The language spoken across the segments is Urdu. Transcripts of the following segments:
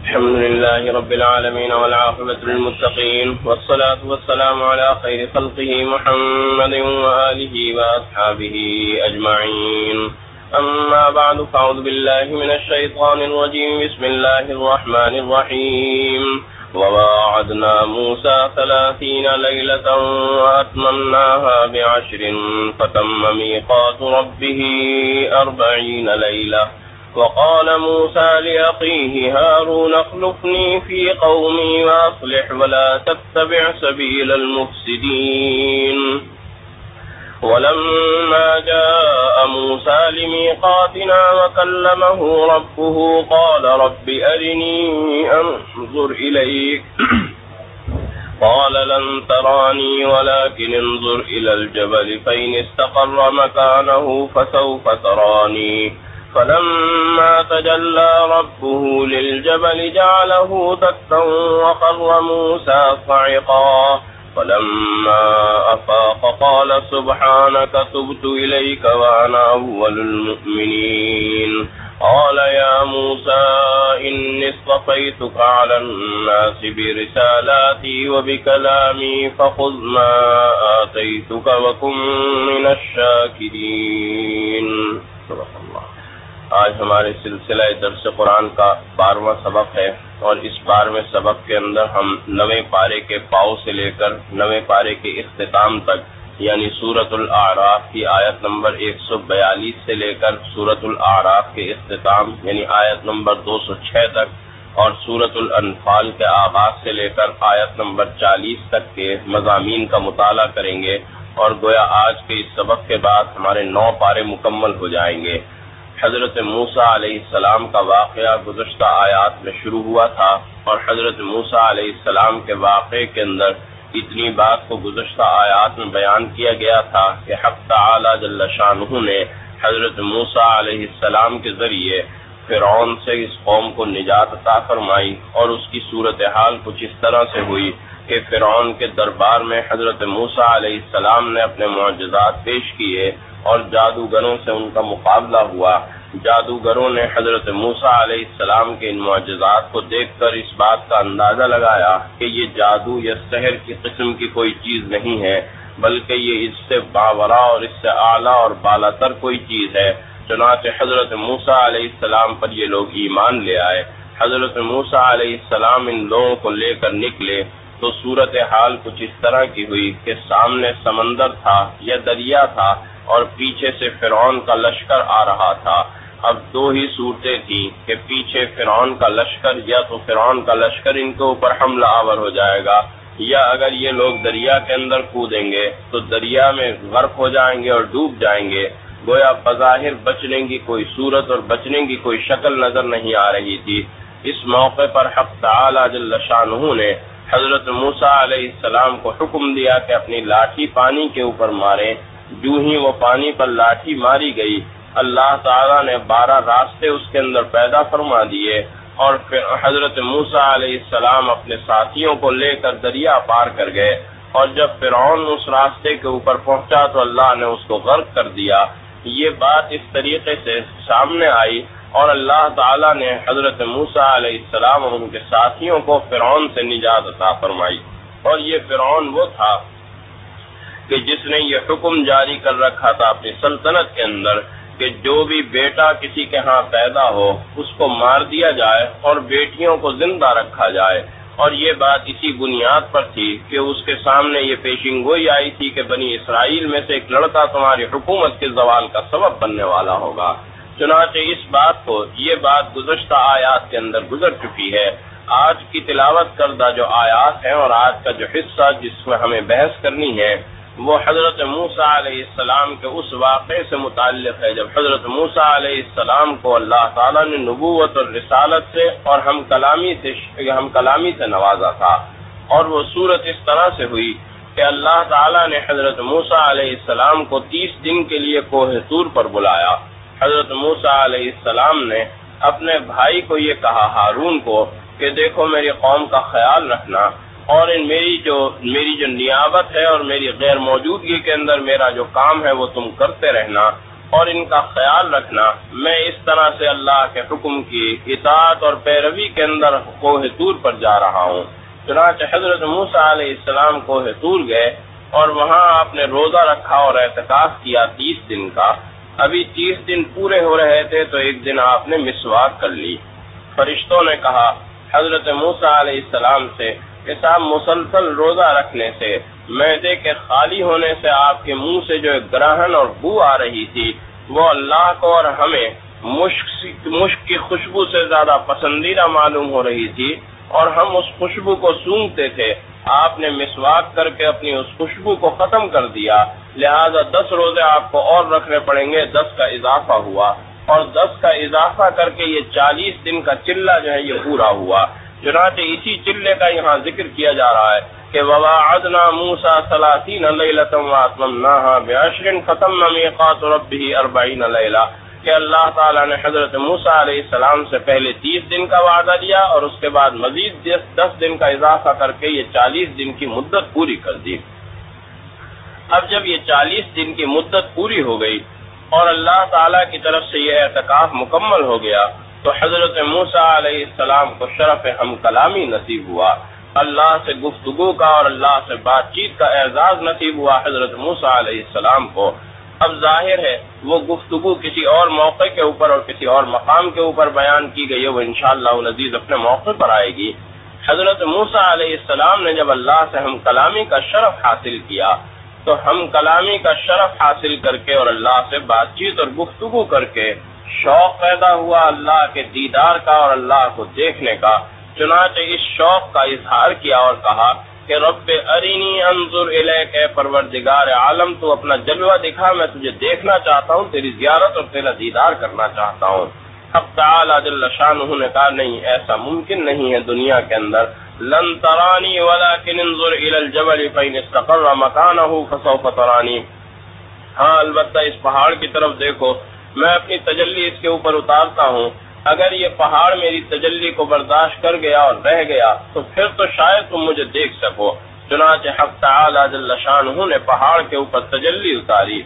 الحمد لله رب العالمين والعاقبة للمتقين والصلاة والسلام على خير خلقه محمد وآله وأصحابه أجمعين. أما بعد فأعوذ بالله من الشيطان الرجيم. بسم الله الرحمن الرحيم. وواعدنا موسى 30 ليلة وأتممناها ب10 فتم ميقات ربه 40 ليلة. وقال موسى لأخيه هارون اخلفني في قومي وأصلح ولا تتبع سبيل المفسدين. ولما جاء موسى لميقاتنا وكلمه ربه قال رب أرني أنظر إليك قال لن تراني ولكن انظر إلى الجبل فإن استقر مكانه فسوف تراني. فلما تجلى ربه للجبل جعله دكا وخر موسى صعقا. فلما أفاق قال سبحانك تبت إليك وأنا أول المؤمنين. قال يا موسى إني اصطفيتك على الناس برسالاتي وبكلامي فخذ ما آتيتك وكن من الشاكرين. صدق اللہ. آج ہمارے سلسلہ درس قرآن کا 12واں سبق ہے اور اس 12ویں سبق کے اندر ہم 9ویں پارے کے پاؤ سے لے کر 9ویں پارے کے اختتام تک یعنی سورۃ الاعراف کی آیت نمبر 142 سے لے کر سورۃ الاعراف کے اختتام یعنی آیت نمبر 206 تک اور سورۃ الانفال کے آغاز سے لے کر آیت نمبر 40 تک کے مضامین کا مطالعہ کریں گے اور گویا آج کے اس سبق کے بعد ہمارے 9 پارے مکمل ہو جائیں گے. حضرت موسیٰ علیہ السلام کا واقعہ گزشتہ آیات میں شروع ہوا تھا اور حضرت موسیٰ علیہ السلام کے واقعے کے اندر اتنی بات کو گزشتہ آیات میں بیان کیا گیا تھا کہ حق تعالی جل شانہ نے حضرت موسیٰ علیہ السلام کے ذریعے فرعون سے اس قوم کو نجات عطا فرمائی اور اس کی صورتحال کچھ اس طرح سے ہوئی کہ فرعون کے دربار میں حضرت موسیٰ علیہ السلام نے اپنے معجزات پیش کیے اور جادوگروں سے ان کا مقابلہ ہوا. جادوگروں نے حضرت موسیٰ علیہ السلام کے ان معجزات کو دیکھ کر اس بات کا اندازہ لگایا کہ یہ جادو یا سحر کی قسم کی کوئی چیز نہیں ہے بلکہ یہ اس سے باورا اور اس سے اعلیٰ اور بالاتر کوئی چیز ہے. چنانچہ حضرت موسیٰ علیہ السلام پر یہ لوگ ایمان لے آئے. حضرت موسیٰ علیہ السلام ان لوگوں کو لے کر نکلے تو صورتحال کچھ اس طرح کی ہوئی کہ سامنے سمندر تھا یا دریا تھا اور پیچھے سے فرعون کا لشکر آ رہا تھا. اب 2 ہی صورتیں تھیں کہ پیچھے فرعون کا لشکر یا تو فرعون کا لشکر ان کے اوپر حملہ آور ہو جائے گا یا اگر یہ لوگ دریا کے اندر کودیں گے تو دریا میں غرق ہو جائیں گے اور ڈوب جائیں گے. گویا بظاہر بچنے کی کوئی صورت اور بچنے کی کوئی شکل نظر نہیں آ رہی تھی. اس موقع پر حق تعالی جل شانہ نے حضرت موسیٰ علیہ السلام کو حکم دیا کہ اپنی لاٹھی پانی کے اوپر مارے. جو ہی وہ پانی پر لاٹھی ماری گئی اللہ تعالیٰ نے 12 راستے اس کے اندر پیدا فرما دیے اور پھر حضرت موسیٰ علیہ السلام اپنے ساتھیوں کو لے کر دریا پار کر گئے اور جب فرعون اس راستے کے اوپر پہنچا تو اللہ نے اس کو غرق کر دیا. یہ بات اس طریقے سے سامنے آئی اور اللہ تعالیٰ نے حضرت موسیٰ علیہ السلام اور ان کے ساتھیوں کو فرعون سے نجات عطا فرمائی. اور یہ فرعون وہ تھا کہ جس نے یہ حکم جاری کر رکھا تھا اپنی سلطنت کے اندر کہ جو بھی بیٹا کسی کے ہاں پیدا ہو اس کو مار دیا جائے اور بیٹیوں کو زندہ رکھا جائے. اور یہ بات اسی بنیاد پر تھی کہ اس کے سامنے یہ پیشین گوئی آئی تھی کہ بنی اسرائیل میں سے ایک لڑکا تمہاری حکومت کے زوال کا سبب بننے والا ہوگا. چنانچہ اس بات کو یہ بات گزشتہ آیات کے اندر گزر چکی ہے. آج کی تلاوت کردہ جو آیات ہیں اور آج کا جو حصہ جس میں ہمیں بحث کرنی ہے وہ حضرت موسیٰ علیہ السلام کے اس واقعے سے متعلق ہے جب حضرت موسیٰ علیہ السلام کو اللہ تعالیٰ نے نبوت اور رسالت سے اور ہم کلامی سے نوازا تھا. اور وہ صورت اس طرح سے ہوئی کہ اللہ تعالیٰ نے حضرت موسیٰ علیہ السلام کو 30 دن کے لیے کوہ طور پر بلایا. حضرت موسیٰ علیہ السلام نے اپنے بھائی کو یہ کہا ہارون کو کہ دیکھو میری قوم کا خیال رکھنا اور میری جو نیابت ہے اور میری غیر موجودگی کے اندر میرا جو کام ہے وہ تم کرتے رہنا. اور ان کا خیال رکھنا، میں اس طرح سے اللہ کے حکم کی اطاعت اور پیروی کے اندر کوہ طور پر جا رہا ہوں۔ چنانچہ حضرت موسیٰ علیہ السلام کوہ طور گئے اور وہاں آپ نے روزہ رکھا اور اعتکاف کیا 30 دن کا۔ ابھی 30 دن پورے ہو رہے تھے تو ایک دن آپ نے مسواک کر لی۔ فرشتوں نے کہا حضرت موسیٰ علیہ السلام سے کہ صاحب مسلسل روزہ رکھنے سے، معدے کے خالی ہونے سے آپ کے منہ سے جو ایک گراہن اور بو آ رہی تھی وہ اللہ کو اور ہمیں مشک کی خوشبو سے زیادہ پسندیدہ معلوم ہو رہی تھی اور ہم اس خوشبو کو سونگھتے تھے۔ آپ نے مسواک کر کے اپنی اس خوشبو کو ختم کر دیا، لہذا 10 روزے آپ کو اور رکھنے پڑیں گے، 10 کا اضافہ ہوا اور 10 کا اضافہ کر کے یہ 40 دن کا چلہ جو ہے یہ پورا ہوا۔ چنانچہ اسی چلے کا یہاں ذکر کیا جا رہا ہے کہ وَوَاعَدْنَا مُوسَىٰ 30 لَيْلَةً وَأَتْمَمْنَاهَا بِعَشْرٍ فَتَمَّ مِيقَاتُ رَبِّهِ 40 لَيْلَةً، کہ اللہ تعالیٰ نے حضرت موسیٰ علیہ السلام سے پہلے 30 دن کا وعدہ لیا اور اس کے بعد مزید 10 دن کا اضافہ کر کے یہ 40 دن کی مدت پوری کر دی۔ اب جب یہ 40 دن کی مدت پوری ہو گئی اور اللہ تعالیٰ کی طرف سے یہ اعتکاف مکمل ہو گیا تو حضرت موسیٰ علیہ السلام کو شرف ہم کلامی نصیب ہوا، اللہ سے گفتگو کا اور اللہ سے بات چیت کا اعزاز نصیب ہوا حضرت موسیٰ علیہ السلام کو۔ اب ظاہر ہے وہ گفتگو کسی اور موقع کے اوپر اور کسی اور مقام کے اوپر بیان کی گئی ہے، وہ انشاءاللہ العزیز اپنے موقع پر آئے گی۔ حضرت موسیٰ علیہ السلام نے جب اللہ سے ہم کلامی کا شرف حاصل کیا تو ہم کلامی کا شرف حاصل کر کے اور اللہ سے بات چیت اور گفتگو کر کے شوق پیدا ہوا اللہ کے دیدار کا اور اللہ کو دیکھنے کا۔ چنانچہ اس شوق کا اظہار کیا اور کہا کہ رب ارینی انظر الیک، اے پروردگار عالم تو اپنا جلوہ دکھا، میں تجھے دیکھنا چاہتا ہوں، تیری زیارت اور تیرا دیدار کرنا چاہتا ہوں۔ اب تعالی جل شانہ نے کہا نہیں، ایسا ممکن نہیں ہے دنیا کے اندر، لن ترانی ولکن انظر الی الجبل فإن استقر مکانہ فسوف ترانی، ہاں البتہ اس پہاڑ کی طرف دیکھو، میں اپنی تجلی اس کے اوپر اتارتا ہوں، اگر یہ پہاڑ میری تجلی کو برداشت کر گیا اور رہ گیا تو پھر تو شاید تم مجھے دیکھ سکو۔ چنانچہ حق تعالی جل شانہ نے پہاڑ کے اوپر تجلی اتاری،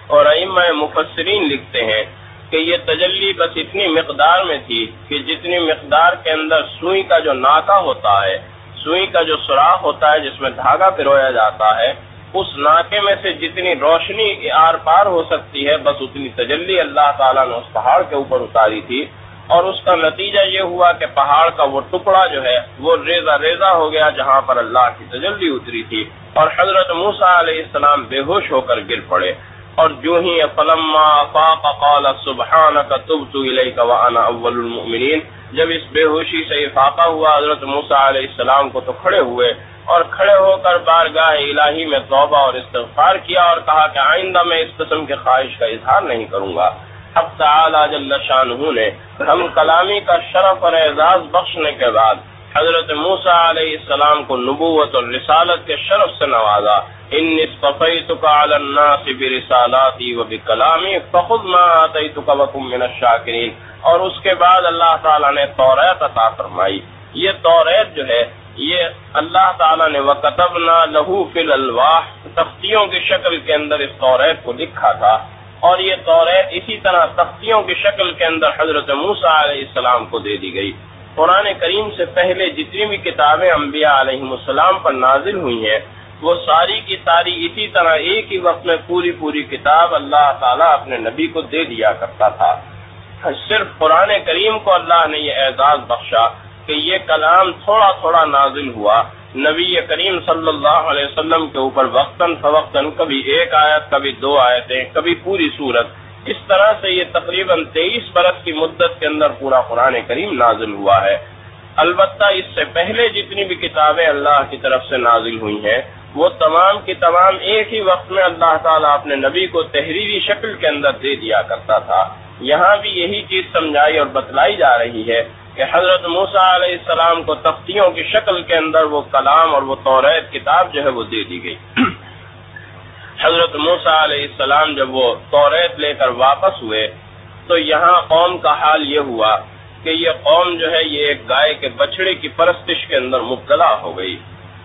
اور ائمہ مفسرین لکھتے ہیں کہ یہ تجلی بس اتنی مقدار میں تھی کہ جتنی مقدار کے اندر سوئی کا جو ناکا ہوتا ہے، سوئی کا جو سوراخ ہوتا ہے جس میں دھاگا پرویا جاتا ہے، اس ناکے میں سے جتنی روشنی آر پار ہو سکتی ہے بس اتنی تجلی اللہ تعالیٰ نے اس پہاڑ کے اوپر اتاری تھی، اور اس کا نتیجہ یہ ہوا کہ پہاڑ کا وہ ٹکڑا جو ہے وہ ریزہ ریزہ ہو گیا جہاں پر اللہ کی تجلی اتری تھی، اور حضرت موسیٰ علیہ السلام بے ہوش ہو کر گر پڑے، اور جو ہی فلما افاق قال سبحانک تبت الیک وانا اول المؤمنین، جب اس بے ہوشی سے افاقہ ہوا حضرت موسیٰ علیہ السلام کو تو کھڑے ہوئے اور کھڑے ہو کر بارگاہ الہی میں توبہ اور استغفار کیا اور کہا کہ آئندہ میں اس قسم کے خواہش کا اظہار نہیں کروں گا۔ حق تعالی جل شانہ نے ہم کلامی کا شرف اور اعزاز بخشنے کے بعد حضرت موسیٰ علیہ السلام کو نبوت اور رسالت کے شرف سے نوازا۔ انی اصطفیتک علی الناس برسالاتی وبکلامی فخذ ما آتیتک وکن من الشاکرین، اور اس کے بعد اللہ تعالیٰ نے توریت عطا فرمائی۔ یہ توریت جو ہے یہ اللہ تعالیٰ نے وَكَتَبْنَا لَهُ فِي الْأَلْوَاحِ، تختیوں کی شکل کے اندر اس توریت کو لکھا تھا، اور یہ توریت اسی طرح تختیوں کی شکل کے اندر حضرت موسیٰ علیہ السلام کو دے دی گئی۔ قرآن کریم سے پہلے جتنی بھی کتابیں انبیاء علیہ السلام پر نازل ہوئی ہیں وہ ساری کی ساری اسی طرح ایک ہی وقت میں پوری کتاب اللہ تعالیٰ اپنے نبی کو دے دیا کرتا تھا۔ صرف قرآن کریم کو اللہ نے یہ اعزاز بخشا کہ یہ کلام تھوڑا تھوڑا نازل ہوا، نبی کریم صلی اللہ علیہ وسلم کے اوپر وقتاً فوقتاً، کبھی ایک آیت، کبھی 2 آیتیں، کبھی پوری سورت، اس طرح سے یہ تقریباً 23 برس کی مدت کے اندر پورا قرآن کریم نازل ہوا ہے۔ البتہ اس سے پہلے جتنی بھی کتابیں اللہ کی طرف سے نازل ہوئی ہیں وہ تمام کی تمام ایک ہی وقت میں اللہ تعالیٰ اپنے نبی کو تحریری شکل کے اندر دے دیا کرتا تھا۔ یہاں بھی یہی چیز سمجھائی اور بتلائی جا رہی ہے کہ حضرت موسیٰ علیہ السلام کو تختیوں کی شکل کے اندر وہ کلام اور وہ توریت کتاب جو ہے وہ دے دی گئی۔ حضرت موسیٰ علیہ السلام جب وہ توریت لے کر واپس ہوئے تو یہاں قوم کا حال یہ ہوا کہ یہ قوم جو ہے یہ ایک گائے کے بچڑے کی پرستش کے اندر مبتلا ہو گئی،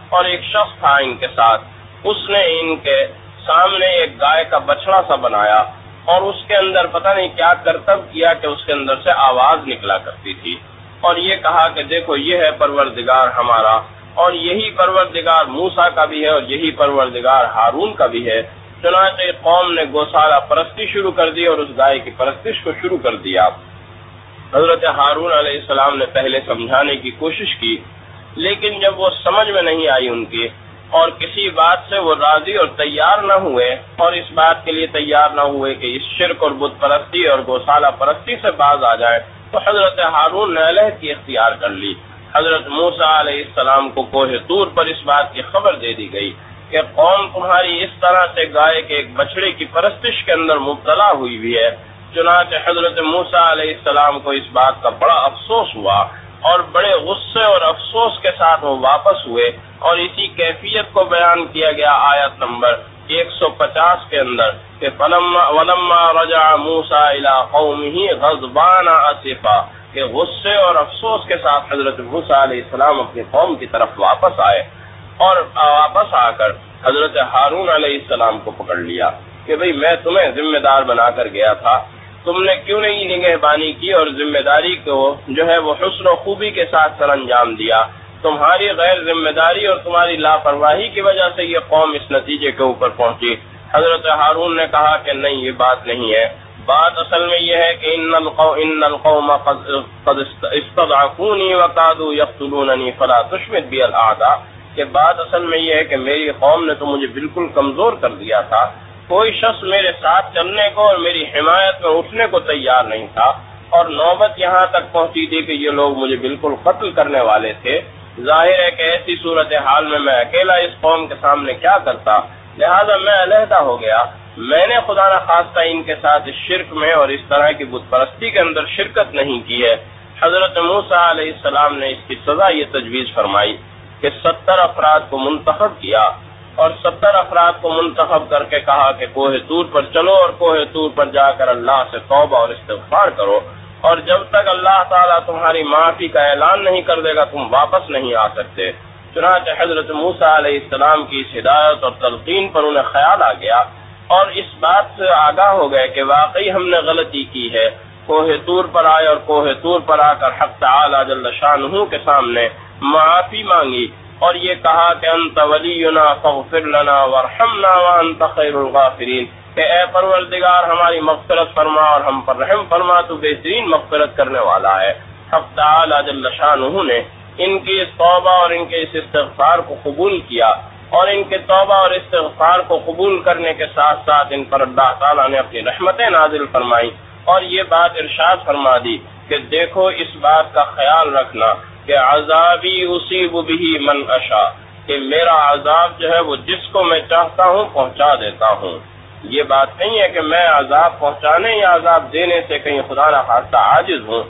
اور ایک شخص تھا ان کے ساتھ، اس نے ان کے سامنے ایک گائے کا بچڑا سا بنایا اور اس کے اندر پتہ نہیں کیا کرتب کیا کہ اس کے اندر سے آواز نکلا کرتی تھی، اور یہ کہا کہ دیکھو یہ ہے پروردگار ہمارا، اور یہی پروردگار موسیٰ کا بھی ہے اور یہی پروردگار ہارون کا بھی ہے۔ چنانچہ قوم نے گوشالہ پرستی شروع کر دی اور اس گائے کی پرستش کو شروع کر دیا۔ حضرت ہارون علیہ السلام نے پہلے سمجھانے کی کوشش کی، لیکن جب وہ سمجھ میں نہیں آئی ان کی اور کسی بات سے وہ راضی اور تیار نہ ہوئے، اور اس بات کے لیے تیار نہ ہوئے کہ اس شرک اور بت پرستی اور گوشالہ پرستی سے باز آ جائے، تو حضرت ہارون نے علیحدگی اختیار کر لی۔ حضرت موسیٰ علیہ السلام کو کوہ طور پر اس بات کی خبر دے دی گئی کہ قوم تمہاری اس طرح سے گائے کے ایک بچڑے کی پرستش کے اندر مبتلا ہوئی بھی ہے۔ چنانچہ حضرت موسیٰ علیہ السلام کو اس بات کا بڑا افسوس ہوا، اور بڑے غصے اور افسوس کے ساتھ وہ واپس ہوئے، اور اسی کیفیت کو بیان کیا گیا آیت نمبر 150 کے اندر کہ وَلَمَّا رَجَعَ مُوسَىٰ إِلَىٰ قَوْمِهِ غَضْبَانَ آسِفًا، کہ غصے اور افسوس کے ساتھ حضرت موسیٰ علیہ السلام اپنی قوم کی طرف واپس آئے، اور واپس آ کر حضرت ہارون علیہ السلام کو پکڑ لیا کہ بھئی میں تمہیں ذمہ دار بنا کر گیا تھا، تم نے کیوں نہیں نگہبانی کی اور ذمہ داری کو جو ہے وہ حسن و خوبی کے ساتھ سر انجام دیا؟ تمہاری غیر ذمہ داری اور تمہاری لاپرواہی کی وجہ سے یہ قوم اس نتیجے کے اوپر پہنچی۔ حضرت ہارون نے کہا کہ نہیں، یہ بات نہیں ہے، بات اصل میں یہ ہے کہ ان القوم قد استضعفوني وكادوا يقتلونني فلا تشمت بي الاعداء، کہ بات اصل میں یہ ہے کہ میری قوم نے تو مجھے بالکل کمزور کر دیا تھا، کوئی شخص میرے ساتھ چلنے کو اور میری حمایت میں اٹھنے کو تیار نہیں تھا، اور نوبت یہاں تک پہنچی تھی کہ یہ لوگ مجھے بالکل قتل کرنے والے تھے۔ ظاہر ہے کہ ایسی صورتحال میں اکیلا اس قوم کے سامنے کیا کرتا، لہذا میں علیحدہ ہو گیا۔ میں نے خدا نخواستہ ان کے ساتھ اس شرک میں اور اس طرح کی بت پرستی کے اندر شرکت نہیں کی ہے۔ حضرت موسیٰ علیہ السلام نے اس کی سزا یہ تجویز فرمائی کہ 70 افراد کو منتخب کیا، اور 70 افراد کو منتخب کر کے کہا کہ کوہ طور پر چلو اور کوہ طور پر جا کر اللہ سے توبہ اور استغفار کرو، اور جب تک اللہ تعالیٰ تمہاری معافی کا اعلان نہیں کر دے گا تم واپس نہیں آ سکتے۔ چنانچہ حضرت موسیٰ علیہ السلام کی اس ہدایت اور تلقین پر انہیں خیال آ گیا، اور اس بات سے آگاہ ہو گئے کہ واقعی ہم نے غلطی کی ہے۔ کوہ طور پر آئے اور کوہ طور پر آ کر حق تعالی جل شانہ کے سامنے معافی مانگی، اور یہ کہا کہ انت ولینا فاغفر لنا وارحمنا وانت خیر الغافرین، کہ اے پروردگار ہماری مغفرت فرما اور ہم پر رحم فرما، تو بہترین مغفرت کرنے والا ہے۔ حق تعالی جل شانہ نے ان کی اس توبہ اور ان کے اس استغفار کو قبول کیا، اور ان کے توبہ اور استغفار کو قبول کرنے کے ساتھ ساتھ ان پر اللہ تعالیٰ نے اپنی رحمتیں نازل فرمائی، اور یہ بات ارشاد فرما دی کہ دیکھو اس بات کا خیال رکھنا کہ عذابی اصیب بہ من اشاء، کہ میرا عذاب جو ہے وہ جس کو میں چاہتا ہوں پہنچا دیتا ہوں۔ یہ بات نہیں ہے کہ میں عذاب پہنچانے یا عذاب دینے سے کہیں خدا نخواستہ عاجز ہوں،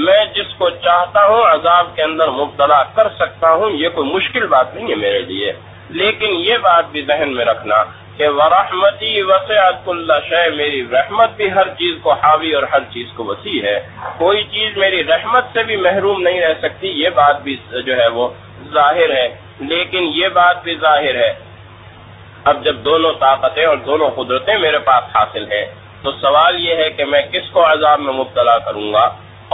میں جس کو چاہتا ہوں عذاب کے اندر مبتلا کر سکتا ہوں، یہ کوئی مشکل بات نہیں ہے میرے لیے۔ لیکن یہ بات بھی ذہن میں رکھنا کہ وَرَحْمَتِي وَسِعَتْ كُلَّ شَيْءٍ، میری رحمت بھی ہر چیز کو حاوی اور ہر چیز کو وسیع ہے، کوئی چیز میری رحمت سے بھی محروم نہیں رہ سکتی، یہ بات بھی جو ہے وہ ظاہر ہے۔ لیکن یہ بات بھی ظاہر ہے اب جب دونوں طاقتیں اور دونوں قدرتیں میرے پاس حاصل ہیں، تو سوال یہ ہے کہ میں کس کو عذاب میں مبتلا کروں گا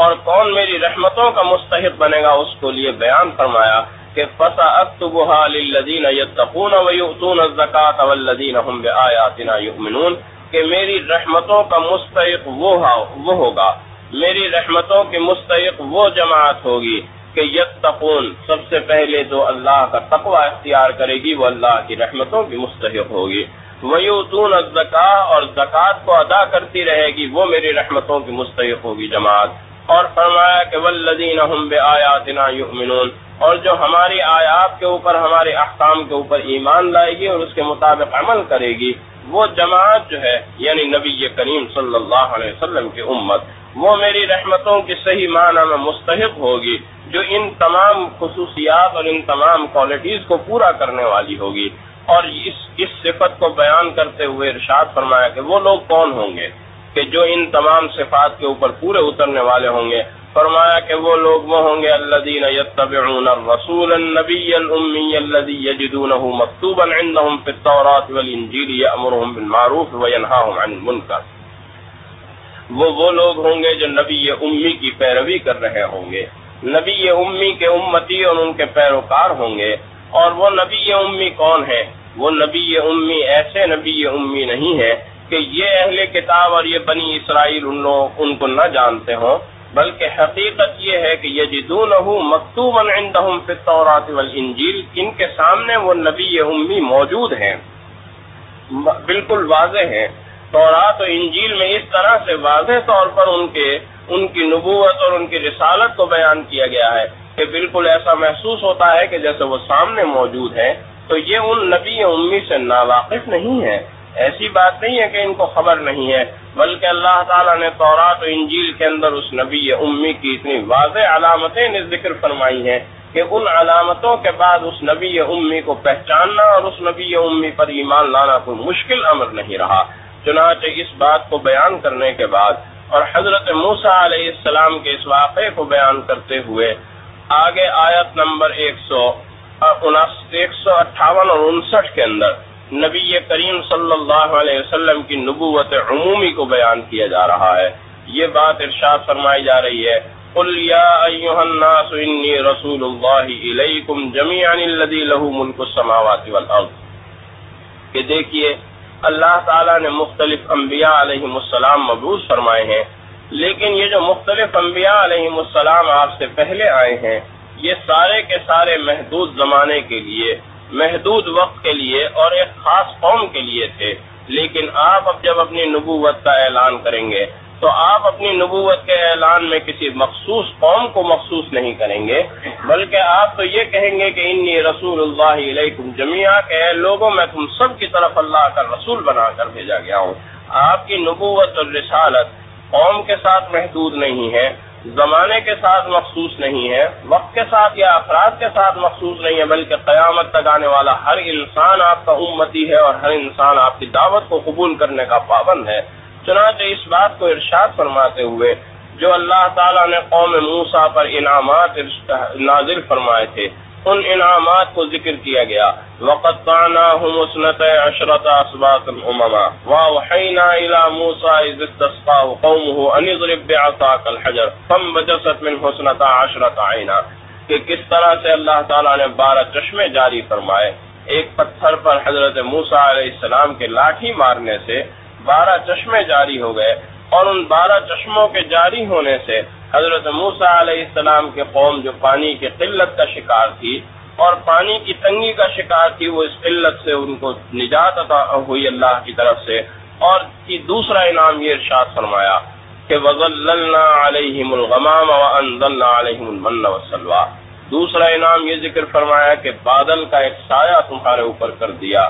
اور کون میری رحمتوں کا مستحق بنے گا۔ اس کو لیے بیان فرمایا کہ فَسَأَكْتُبُهَا لِلَّذِينَ يَتَّقُونَ وَيُؤْتُونَ الزَّكَاةَ وَالَّذِينَ هُمْ بِآيَاتِنَا يُؤْمِنُونَ، کہ میری رحمتوں کا مستحق وہ ہوگا، میری رحمتوں کے مستحق وہ جماعت ہوگی کہ یتقون، سب سے پہلے جو اللہ کا تقوی اختیار کرے گی وہ اللہ کی رحمتوں کی مستحق ہوگی۔ وَيُؤْتُونَ الزَّكَاةَ، اور زکوٰۃ کو ادا کرتی رہے گی، وہ میری رحمتوں کی مستحق ہوگی جماعت۔ اور فرمایا کہ وَالَّذِينَ هُمْ بِآيَاتِنَا يُؤْمِنُونَ، اور جو ہماری آیات کے اوپر، ہمارے احکام کے اوپر ایمان لائے گی اور اس کے مطابق عمل کرے گی، وہ جماعت جو ہے یعنی نبی کریم صلی اللہ علیہ وسلم کی امت، وہ میری رحمتوں کی صحیح معنی میں مستحق ہوگی، جو ان تمام خصوصیات اور ان تمام کوالٹیز کو پورا کرنے والی ہوگی۔ اور اس صفت کو بیان کرتے ہوئے ارشاد فرمایا کہ وہ لوگ کون ہوں گے کہ جو ان تمام صفات کے اوپر پورے اترنے والے ہوں گے۔ فرمایا کہ وہ لوگ وہ ہوں گے الذین یتبعون الرسول النبی الامی الذی یجدونہ مکتوبا عندهم فی التوراۃ والانجیل یأمرهم بالمعروف وینہاهم عن المنکر۔ وہ لوگ ہوں گے جو نبی امی کی پیروی کر رہے ہوں گے، نبی امی کے امتی اور ان کے پیروکار ہوں گے۔ اور وہ نبی امی کون ہے؟ وہ نبی امی ایسے نبی امی نہیں ہے کہ یہ اہل کتاب اور یہ بنی اسرائیل ان کو نہ جانتے ہوں، بلکہ حقیقت یہ ہے کہ یجدونہ مکتوبا عندہم فی التوراۃ والانجیل، ان کے سامنے وہ نبی امی موجود ہیں، بالکل واضح ہیں۔ تورات و انجیل میں اس طرح سے واضح طور پر ان کی نبوت اور ان کی رسالت کو بیان کیا گیا ہے کہ بالکل ایسا محسوس ہوتا ہے کہ جیسے وہ سامنے موجود ہے۔ تو یہ ان نبی امی سے ناواقف نہیں ہے، ایسی بات نہیں ہے کہ ان کو خبر نہیں ہے، بلکہ اللہ تعالیٰ نے تورات و انجیل کے اندر اس نبی امی کی اتنی واضح علامتیں ذکر فرمائی ہیں کہ ان علامتوں کے بعد اس نبی امی کو پہچاننا اور اس نبی امی پر ایمان لانا کوئی مشکل امر نہیں رہا۔ چنانچہ اس بات کو بیان کرنے کے بعد اور حضرت موسیٰ علیہ السلام کے اس واقعے کو بیان کرتے ہوئے آگے آیت نمبر 158 اور 59 کے اندر نبی کریم صلی اللہ علیہ وسلم کی نبوت عمومی کو بیان کیا جا رہا ہے۔ یہ بات ارشاد فرمائی جا رہی ہے، قل یا ایھا الناس انی رسول اللہ الیکم جمیعا الذی لہ ملک السماوات والارض، کہ دیکھیے اللہ تعالیٰ نے مختلف انبیاء علیہم السلام مبعوث فرمائے ہیں، لیکن یہ جو مختلف انبیاء علیہم السلام آپ سے پہلے آئے ہیں یہ سارے کے سارے محدود زمانے کے لیے، محدود وقت کے لیے اور ایک خاص قوم کے لیے تھے، لیکن آپ اب جب اپنی نبوت کا اعلان کریں گے تو آپ اپنی نبوت کے اعلان میں کسی مخصوص قوم کو مخصوص نہیں کریں گے، بلکہ آپ تو یہ کہیں گے کہ انی رسول اللہ علیکم جمیعا، کہ اے لوگوں میں تم سب کی طرف اللہ کا رسول بنا کر بھیجا گیا ہوں۔ آپ کی نبوت اور رسالت قوم کے ساتھ محدود نہیں ہے، زمانے کے ساتھ مخصوص نہیں ہے، وقت کے ساتھ یا افراد کے ساتھ مخصوص نہیں ہے، بلکہ قیامت تک آنے والا ہر انسان آپ کا امتی ہے اور ہر انسان آپ کی دعوت کو قبول کرنے کا پابند ہے۔ چنانچہ اس بات کو ارشاد فرماتے ہوئے جو اللہ تعالیٰ نے قوم موسیٰ پر انعامات نازل فرمائے تھے ان انعامات کو ذکر کیا گیا، وَقَطَّعْنَاهُمُ اثْنَتَيْ عَشْرَةَ أَسْبَاطًا أُمَمًا وَأَوْحَيْنَا إِلَى مُوسَىٰ إِذِ اسْتَسْقَاهُ قَوْمُهُ أَنِ اضْرِب بِّعَصَاكَ الْحَجَرَ فَانبَجَسَتْ مِنْهُ اثْنَتَا عَشْرَةَ عَيْنًا، کہ کس طرح سے اللہ تعالیٰ نے 12 چشمے جاری فرمائے۔ ایک پتھر پر حضرت موسیٰ علیہ السلام کے لاٹھی مارنے سے 12 چشمے جاری ہو گئے، اور ان 12 چشموں کے جاری ہونے سے حضرت موسیٰ علیہ السلام کے قوم جو پانی کی قلت کا شکار تھی اور پانی کی تنگی کا شکار تھی، وہ اس قلت سے ان کو نجات عطا ہوئی اللہ کی طرف سے۔ اور دوسرا انعام یہ ارشاد فرمایا کہ وَظَلَّلْنَا عَلَيْهِمُ الْغَمَامَ وَأَنزَلْنَا عَلَيْهِمُ الْمَنَّ وَالسَّلْوَىٰ، دوسرا انعام یہ ذکر فرمایا کہ بادل کا ایک سایہ تمہارے اوپر کر دیا،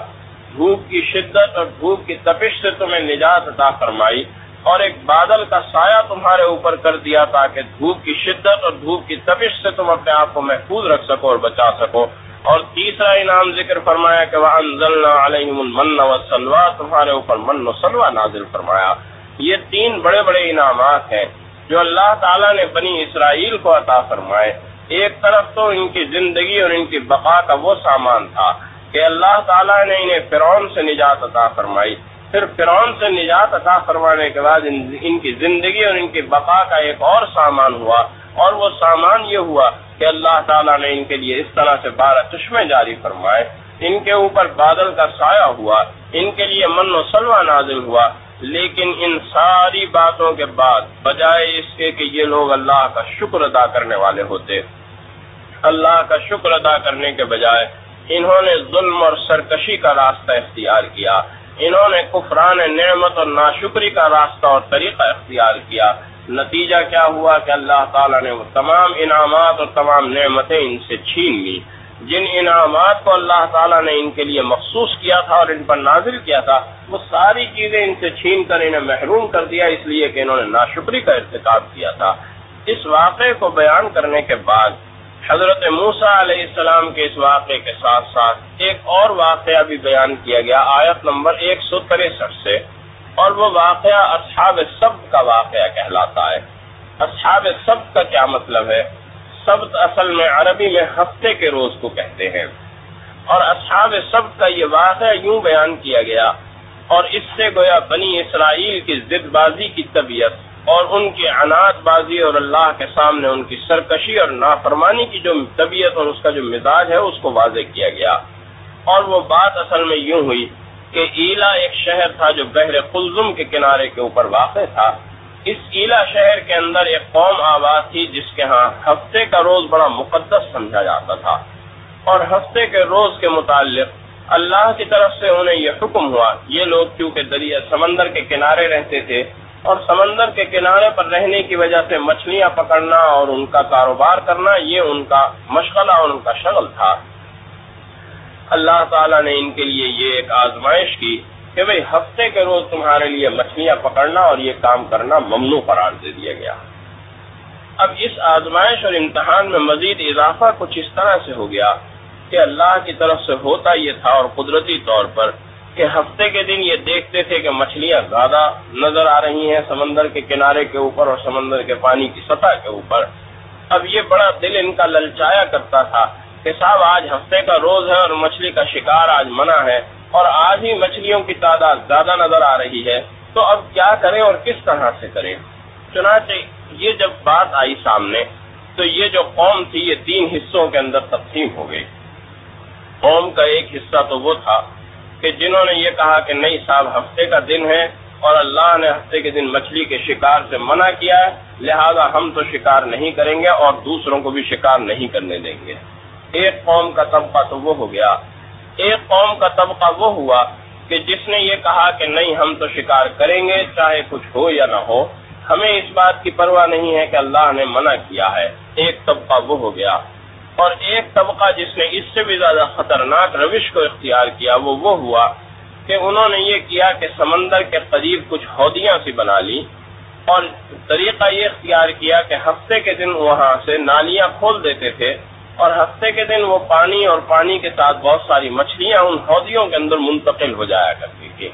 دھوپ کی شدت اور دھوپ کی تپش سے تمہیں نجات عطا فرمائی، اور ایک بادل کا سایہ تمہارے اوپر کر دیا تاکہ دھوپ کی شدت اور دھوپ کی تپش سے تم اپنے آپ کو محفوظ رکھ سکو اور بچا سکو۔ اور تیسرا انعام ذکر فرمایا کہ وَأَنزَلْنَا عَلَيْهِمُ الْمَنَّ وَالسَّلْوَىٰ، تمہارے اوپر من و سلوہ نازل فرمایا۔ یہ 3 بڑے بڑے انعامات ہیں جو اللہ تعالیٰ نے بنی اسرائیل کو عطا فرمائے۔ ایک طرف تو ان کی زندگی اور ان کی بقا کا وہ سامان تھا کہ اللہ تعالیٰ نے انہیں فرعون سے نجات عطا فرمائی، پھر فرعون سے نجات عطا فرمانے کے بعد ان کی زندگی اور ان کی بقا کا ایک اور سامان ہوا، اور وہ سامان یہ ہوا کہ اللہ تعالیٰ نے ان کے لیے اس طرح سے 12 چشمے جاری فرمائے، ان کے اوپر بادل کا سایہ ہوا، ان کے لیے من و سلوہ نازل ہوا۔ لیکن ان ساری باتوں کے بعد بجائے اس کے کہ یہ لوگ اللہ کا شکر ادا کرنے والے ہوتے، اللہ کا شکر ادا کرنے کے بجائے انہوں نے ظلم اور سرکشی کا راستہ اختیار کیا، انہوں نے کفران نعمت اور ناشکری کا راستہ اور طریقہ اختیار کیا۔ نتیجہ کیا ہوا کہ اللہ تعالیٰ نے وہ تمام انعامات اور تمام نعمتیں ان سے چھین لی، جن انعامات کو اللہ تعالیٰ نے ان کے لیے مخصوص کیا تھا اور ان پر نازل کیا تھا، وہ ساری چیزیں ان سے چھین کر انہیں محروم کر دیا، اس لیے کہ انہوں نے ناشکری کا ارتکاب کیا تھا۔ اس واقعے کو بیان کرنے کے بعد حضرت موسیٰ علیہ السلام کے اس واقعے کے ساتھ ساتھ ایک اور واقعہ بھی بیان کیا گیا آیت نمبر 163 سے، اور وہ واقعہ اصحاب سبت کا واقعہ کہلاتا ہے۔ اصحاب سبت کا کیا مطلب ہے؟ سبت اصل میں عربی میں ہفتے کے روز کو کہتے ہیں، اور اصحاب سبت کا یہ واقعہ یوں بیان کیا گیا، اور اس سے گویا بنی اسرائیل کی ضد بازی کی طبیعت اور ان کی عناد بازی اور اللہ کے سامنے ان کی سرکشی اور نافرمانی کی جو طبیعت اور اس کا جو مزاج ہے اس کو واضح کیا گیا۔ اور وہ بات اصل میں یوں ہوئی کہ ایلا ایک شہر تھا جو بحر قلزم کے کنارے کے اوپر واقع تھا۔ اس ایلا شہر کے اندر ایک قوم آباد تھی جس کے ہاں ہفتے کا روز بڑا مقدس سمجھا جاتا تھا، اور ہفتے کے روز کے متعلق اللہ کی طرف سے انہیں یہ حکم ہوا۔ یہ لوگ کیونکہ دریا سمندر کے کنارے رہتے تھے، اور سمندر کے کنارے پر رہنے کی وجہ سے مچھلیاں پکڑنا اور ان کا کاروبار کرنا یہ ان کا مشغلہ اور ان کا شغل تھا۔ اللہ تعالیٰ نے ان کے لیے یہ ایک آزمائش کی کہ بھئی ہفتے کے روز تمہارے لیے مچھلیاں پکڑنا اور یہ کام کرنا ممنوع قرار دے دیا گیا۔ اب اس آزمائش اور امتحان میں مزید اضافہ کچھ اس طرح سے ہو گیا کہ اللہ کی طرف سے ہوتا یہ تھا، اور قدرتی طور پر، کہ ہفتے کے دن یہ دیکھتے تھے کہ مچھلیاں زیادہ نظر آ رہی ہیں سمندر کے کنارے کے اوپر اور سمندر کے پانی کی سطح کے اوپر۔ اب یہ بڑا دل ان کا للچایا کرتا تھا کہ صاحب آج ہفتے کا روز ہے اور مچھلی کا شکار آج منع ہے، اور آج ہی مچھلیوں کی تعداد زیادہ نظر آ رہی ہے، تو اب کیا کریں اور کس طرح سے کریں؟ چنانچہ یہ جب بات آئی سامنے تو یہ جو قوم تھی یہ 3 حصوں کے اندر تقسیم ہو گئی۔ قوم کا ایک حصہ تو وہ تھا کہ جنہوں نے یہ کہا کہ نہیں صاحب ہفتے کا دن ہے اور اللہ نے ہفتے کے دن مچھلی کے شکار سے منع کیا ہے، لہذا ہم تو شکار نہیں کریں گے اور دوسروں کو بھی شکار نہیں کرنے دیں گے۔ ایک قوم کا طبقہ تو وہ ہو گیا۔ ایک قوم کا طبقہ وہ ہوا کہ جس نے یہ کہا کہ نہیں ہم تو شکار کریں گے چاہے کچھ ہو یا نہ ہو، ہمیں اس بات کی پرواہ نہیں ہے کہ اللہ نے منع کیا ہے۔ ایک طبقہ وہ ہو گیا۔ اور ایک طبقہ جس نے اس سے بھی زیادہ خطرناک روش کو اختیار کیا وہ ہوا کہ انہوں نے یہ کیا کہ سمندر کے قریب کچھ ہودیاں سی بنا لی، اور طریقہ یہ اختیار کیا کہ ہفتے کے دن وہاں سے نالیاں کھول دیتے تھے، اور ہفتے کے دن وہ پانی اور پانی کے ساتھ بہت ساری مچھلیاں ان ہودیوں کے اندر منتقل ہو جایا کرتی تھی،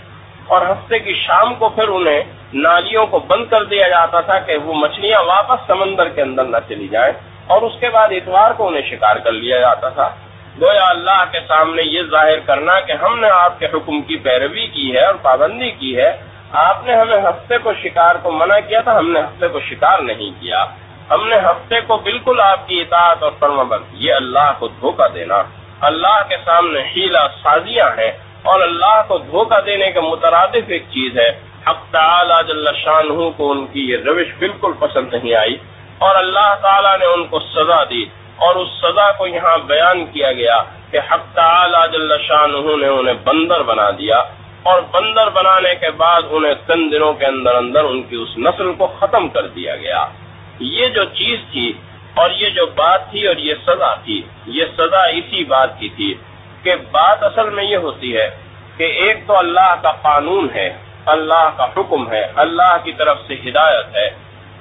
اور ہفتے کی شام کو پھر انہیں نالیوں کو بند کر دیا جاتا تھا کہ وہ مچھلیاں واپس سمندر کے اندر نہ چلی جائیں، اور اس کے بعد اتوار کو انہیں شکار کر لیا جاتا تھا۔ گویا اللہ کے سامنے یہ ظاہر کرنا کہ ہم نے آپ کے حکم کی پیروی کی ہے اور پابندی کی ہے، آپ نے ہمیں ہفتے کو شکار کو منع کیا تھا، ہم نے ہفتے کو شکار نہیں کیا، ہم نے ہفتے کو بالکل آپ کی اطاعت اور فرمانبرداری۔ یہ اللہ کو دھوکہ دینا، اللہ کے سامنے حیلہ سازیاں ہیں، اور اللہ کو دھوکہ دینے کے مترادف ایک چیز ہے۔ حق تعالی جل شانہ کو ان کی یہ روش بالکل پسند نہیں آئی، اور اللہ تعالیٰ نے ان کو سزا دی، اور اس سزا کو یہاں بیان کیا گیا کہ حق تعالی جل شانہ نے انہیں بندر بنا دیا، اور بندر بنانے کے بعد انہیں 3 دنوں کے اندر اندر ان کی اس نسل کو ختم کر دیا گیا۔ یہ جو چیز تھی اور یہ جو بات تھی اور یہ سزا تھی، یہ سزا اسی بات کی تھی کہ بات اصل میں یہ ہوتی ہے کہ ایک تو اللہ کا قانون ہے، اللہ کا حکم ہے، اللہ کی طرف سے ہدایت ہے۔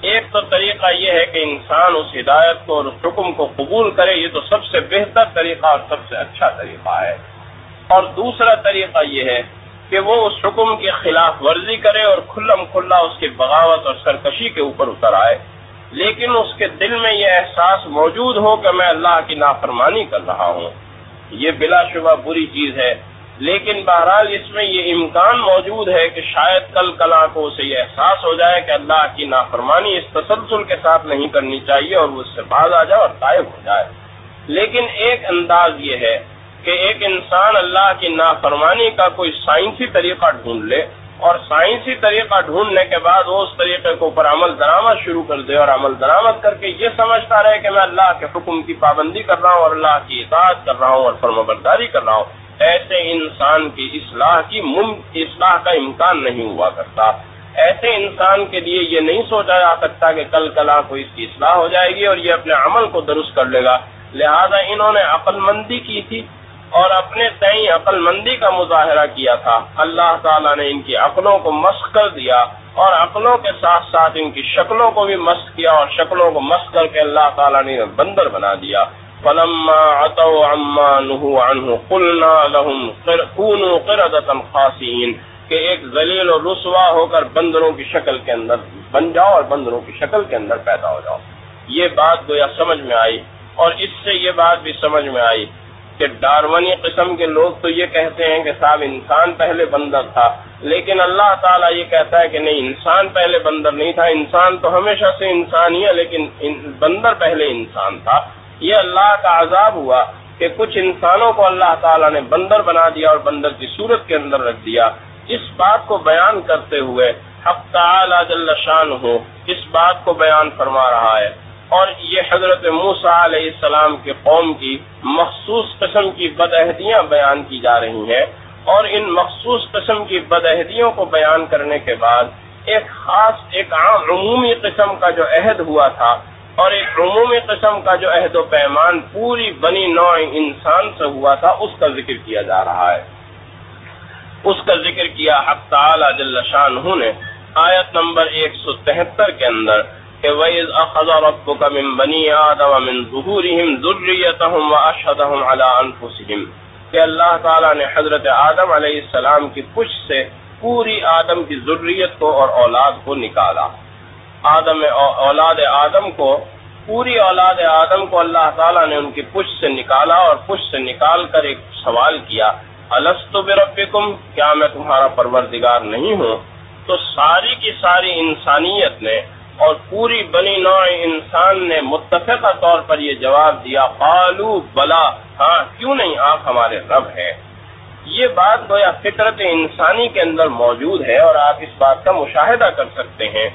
ایک تو طریقہ یہ ہے کہ انسان اس ہدایت کو اور اس حکم کو قبول کرے، یہ تو سب سے بہتر طریقہ اور سب سے اچھا طریقہ ہے، اور دوسرا طریقہ یہ ہے کہ وہ اس حکم کی خلاف ورزی کرے اور کھلم کھلا اس کی بغاوت اور سرکشی کے اوپر اتر آئے، لیکن اس کے دل میں یہ احساس موجود ہو کہ میں اللہ کی نافرمانی کر رہا ہوں۔ یہ بلا شبہ بری چیز ہے، لیکن بہرحال اس میں یہ امکان موجود ہے کہ شاید کل کلا کو اسے یہ احساس ہو جائے کہ اللہ کی نافرمانی اس تسلسل کے ساتھ نہیں کرنی چاہیے اور وہ اس سے باز آ جائے اور غائب ہو جائے۔ لیکن ایک انداز یہ ہے کہ ایک انسان اللہ کی نافرمانی کا کوئی سائنسی طریقہ ڈھونڈ لے، اور سائنسی طریقہ ڈھونڈنے کے بعد وہ اس طریقے کو پر عمل درآمد شروع کر دے، اور عمل درآمد کر کے یہ سمجھتا رہے کہ میں اللہ کے حکم کی پابندی کر رہا ہوں اور اللہ کی اطاعت کر رہا ہوں اور فرمانبرداری کر رہا ہوں۔ ایسے انسان کی اصلاح کا امکان نہیں ہوا کرتا۔ ایسے انسان کے لیے یہ نہیں سوچا جا سکتا کہ کل کلا کو اس کی اصلاح ہو جائے گی اور یہ اپنے عمل کو درست کر لے گا۔ لہذا انہوں نے عقل مندی کی تھی اور اپنے تئیں عقل مندی کا مظاہرہ کیا تھا۔ اللہ تعالیٰ نے ان کی عقلوں کو مسخ کر دیا، اور عقلوں کے ساتھ ساتھ ان کی شکلوں کو بھی مسخ کیا، اور شکلوں کو مسخ کر کے اللہ تعالیٰ نے بندر بنا دیا۔ فَلَمَّا عَتَوْا عَمَّا نُهُوا عَنْهُ قُلْنَا لَهُمْ كُونُوا قِرَدَةً خَاسِئِينَ، کہ ایک ذلیل اور رسوا ہو کر بندروں کی شکل کے اندر بن جاؤ اور بندروں کی شکل کے اندر پیدا ہو جاؤ۔ یہ بات گویا سمجھ میں آئی، اور اس سے یہ بات بھی سمجھ میں آئی کہ ڈارونی قسم کے لوگ تو یہ کہتے ہیں کہ صاحب انسان پہلے بندر تھا، لیکن اللہ تعالیٰ یہ کہتا ہے کہ نہیں، انسان پہلے بندر نہیں تھا، انسان تو ہمیشہ سے انسان ہی ہے، لیکن بندر پہلے انسان تھا۔ یہ اللہ کا عذاب ہوا کہ کچھ انسانوں کو اللہ تعالیٰ نے بندر بنا دیا اور بندر کی صورت کے اندر رکھ دیا۔ اس بات کو بیان کرتے ہوئے حق تعالی جل شانہ اس بات کو بیان فرما رہا ہے، اور یہ حضرت موسیٰ علیہ السلام کے قوم کی مخصوص قسم کی بدعہدیاں بیان کی جا رہی ہیں، اور ان مخصوص قسم کی بدعہدیوں کو بیان کرنے کے بعد ایک خاص، ایک عام عمومی قسم کا جو عہد ہوا تھا، اور ایک عمومی قسم کا جو عہد و پیمان پوری بنی نوع انسان سے ہوا تھا، اس کا ذکر کیا جا رہا ہے۔ اس کا ذکر کیا حق تعالی جل شانہ نے آیت نمبر 173 کے اندر کہ وَإِذْ أَخَذَ رَبُّكَ مِنْ بَنِي آدَمَ مِنْ ظُهُورِهِمْ ذُرِّيَّتَهُمْ وَأَشْهَدَهُمْ عَلَىٰ أَنفُسِهِمْ کہ اللہ تعالیٰ نے حضرت آدم علیہ السلام کی پشت سے پوری آدم کی ذریت کو اور اولاد کو نکالا۔ اولاد آدم کو، پوری اولاد آدم کو اللہ تعالیٰ نے ان کی پشت سے نکالا، اور پشت سے نکال کر ایک سوال کیا، الستُ بربکم، کیا میں تمہارا پروردگار نہیں ہوں؟ تو ساری کی ساری انسانیت نے اور پوری بنی نوع انسان نے متفقہ طور پر یہ جواب دیا، قالوا بلا، ہاں کیوں نہیں، آپ ہمارے رب ہیں۔ یہ بات گویا فطرت انسانی کے اندر موجود ہے، اور آپ اس بات کا مشاہدہ کر سکتے ہیں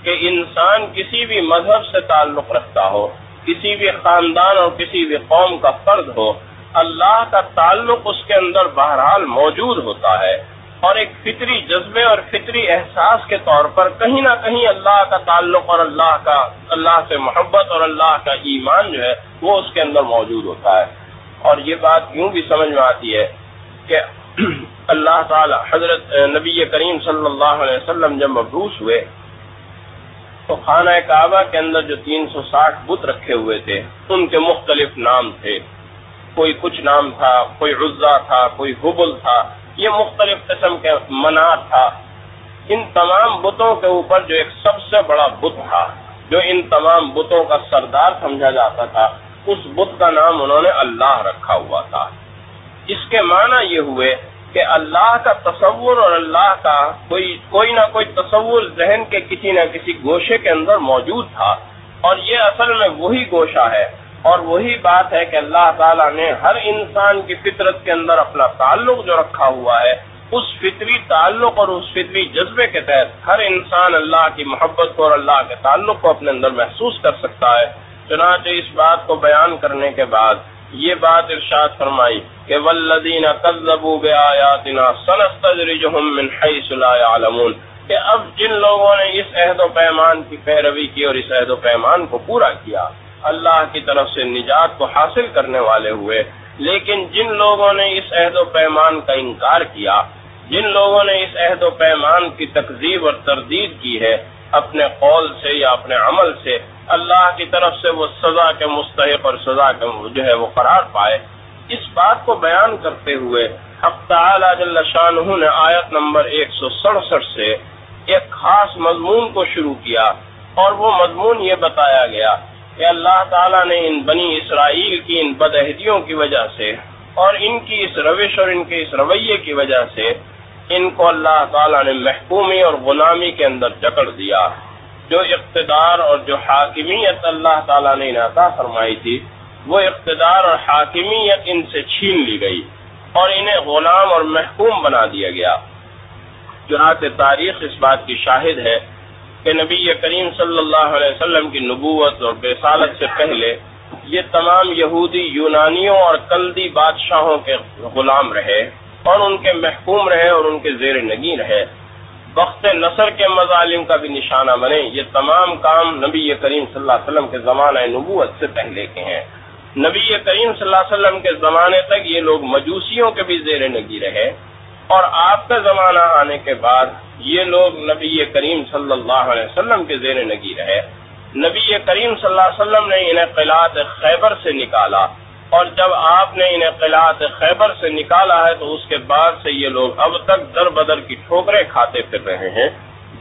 کہ انسان کسی بھی مذہب سے تعلق رکھتا ہو، کسی بھی خاندان اور کسی بھی قوم کا فرد ہو، اللہ کا تعلق اس کے اندر بہرحال موجود ہوتا ہے، اور ایک فطری جذبے اور فطری احساس کے طور پر کہیں نہ کہیں اللہ کا تعلق اور اللہ سے محبت اور اللہ کا ایمان جو ہے وہ اس کے اندر موجود ہوتا ہے۔ اور یہ بات یوں بھی سمجھ میں آتی ہے کہ اللہ تعالی حضرت نبی کریم صلی اللہ علیہ وسلم جب مبعوث ہوئے تو خانہ کعبہ کے اندر جو 360 بت رکھے ہوئے تھے ان کے مختلف نام تھے، کوئی کچھ نام تھا، کوئی عزا تھا، کوئی حبل تھا، یہ مختلف قسم کے منات تھا۔ ان تمام بتوں کے اوپر جو ایک سب سے بڑا بت تھا، جو ان تمام بتوں کا سردار سمجھا جاتا تھا، اس بت کا نام انہوں نے اللہ رکھا ہوا تھا۔ اس کے معنی یہ ہوئے کہ اللہ کا تصور اور اللہ کا کوئی نہ کوئی تصور ذہن کے کسی نہ کسی گوشے کے اندر موجود تھا، اور یہ اصل میں وہی گوشہ ہے اور وہی بات ہے کہ اللہ تعالیٰ نے ہر انسان کی فطرت کے اندر اپنا تعلق جو رکھا ہوا ہے، اس فطری تعلق اور اس فطری جذبے کے تحت ہر انسان اللہ کی محبت کو اور اللہ کے تعلق کو اپنے اندر محسوس کر سکتا ہے۔ چنانچہ اس بات کو بیان کرنے کے بعد یہ بات ارشاد فرمائی کہ والذین کذبوا بآیاتنا سنستدرجهم من حیث لا یعلمون، کہ اب جن لوگوں نے اس عہد و پیمان کی پیروی کی اور اس عہد و پیمان کو پورا کیا، اللہ کی طرف سے نجات کو حاصل کرنے والے ہوئے، لیکن جن لوگوں نے اس عہد و پیمان کا انکار کیا، جن لوگوں نے اس عہد و پیمان کی تکذیب اور تردید کی ہے اپنے قول سے یا اپنے عمل سے، اللہ کی طرف سے وہ سزا کے مستحق اور سزا کے جو ہے وہ قرار پائے۔ اس بات کو بیان کرتے ہوئے حق تعالی جل شانہ نے آیت نمبر 167 سے ایک خاص مضمون کو شروع کیا، اور وہ مضمون یہ بتایا گیا کہ اللہ تعالیٰ نے ان بنی اسرائیل کی ان بدعہدیوں کی وجہ سے اور ان کی اس روش اور ان کے اس رویے کی وجہ سے ان کو اللہ تعالیٰ نے محکومی اور غلامی کے اندر جکڑ دیا۔ جو اقتدار اور جو حاکمیت اللہ تعالیٰ نے انہیں عطا فرمائی تھی، وہ اقتدار اور حاکمیت ان سے چھین لی گئی اور انہیں غلام اور محکوم بنا دیا گیا۔ چنانچہ تاریخ اس بات کی شاہد ہے کہ نبی کریم صلی اللہ علیہ وسلم کی نبوت اور رسالت سے پہلے یہ تمام یہودی یونانیوں اور کلدی بادشاہوں کے غلام رہے اور ان کے محکوم رہے اور ان کے زیر نگین رہے، وقت نصر کے مظالم کا بھی نشانہ بنے۔ یہ تمام کام نبی کریم صلی اللہ علیہ وسلم کے زمانہ نبوت سے پہلے کے ہیں۔ نبی کریم صلی اللہ علیہ وسلم کے زمانے تک یہ لوگ مجوسیوں کے بھی زیر نگی رہے، اور آپ کا زمانہ آنے کے بعد یہ لوگ نبی کریم صلی اللہ علیہ وسلم کے زیر نگی رہے۔ نبی کریم صلی اللہ علیہ وسلم نے انہیں قلعت خیبر سے نکالا، اور جب آپ نے انہیں قلعت خیبر سے نکالا ہے تو اس کے بعد سے یہ لوگ اب تک در بدر کی ٹھوکریں کھاتے پھر رہے ہیں۔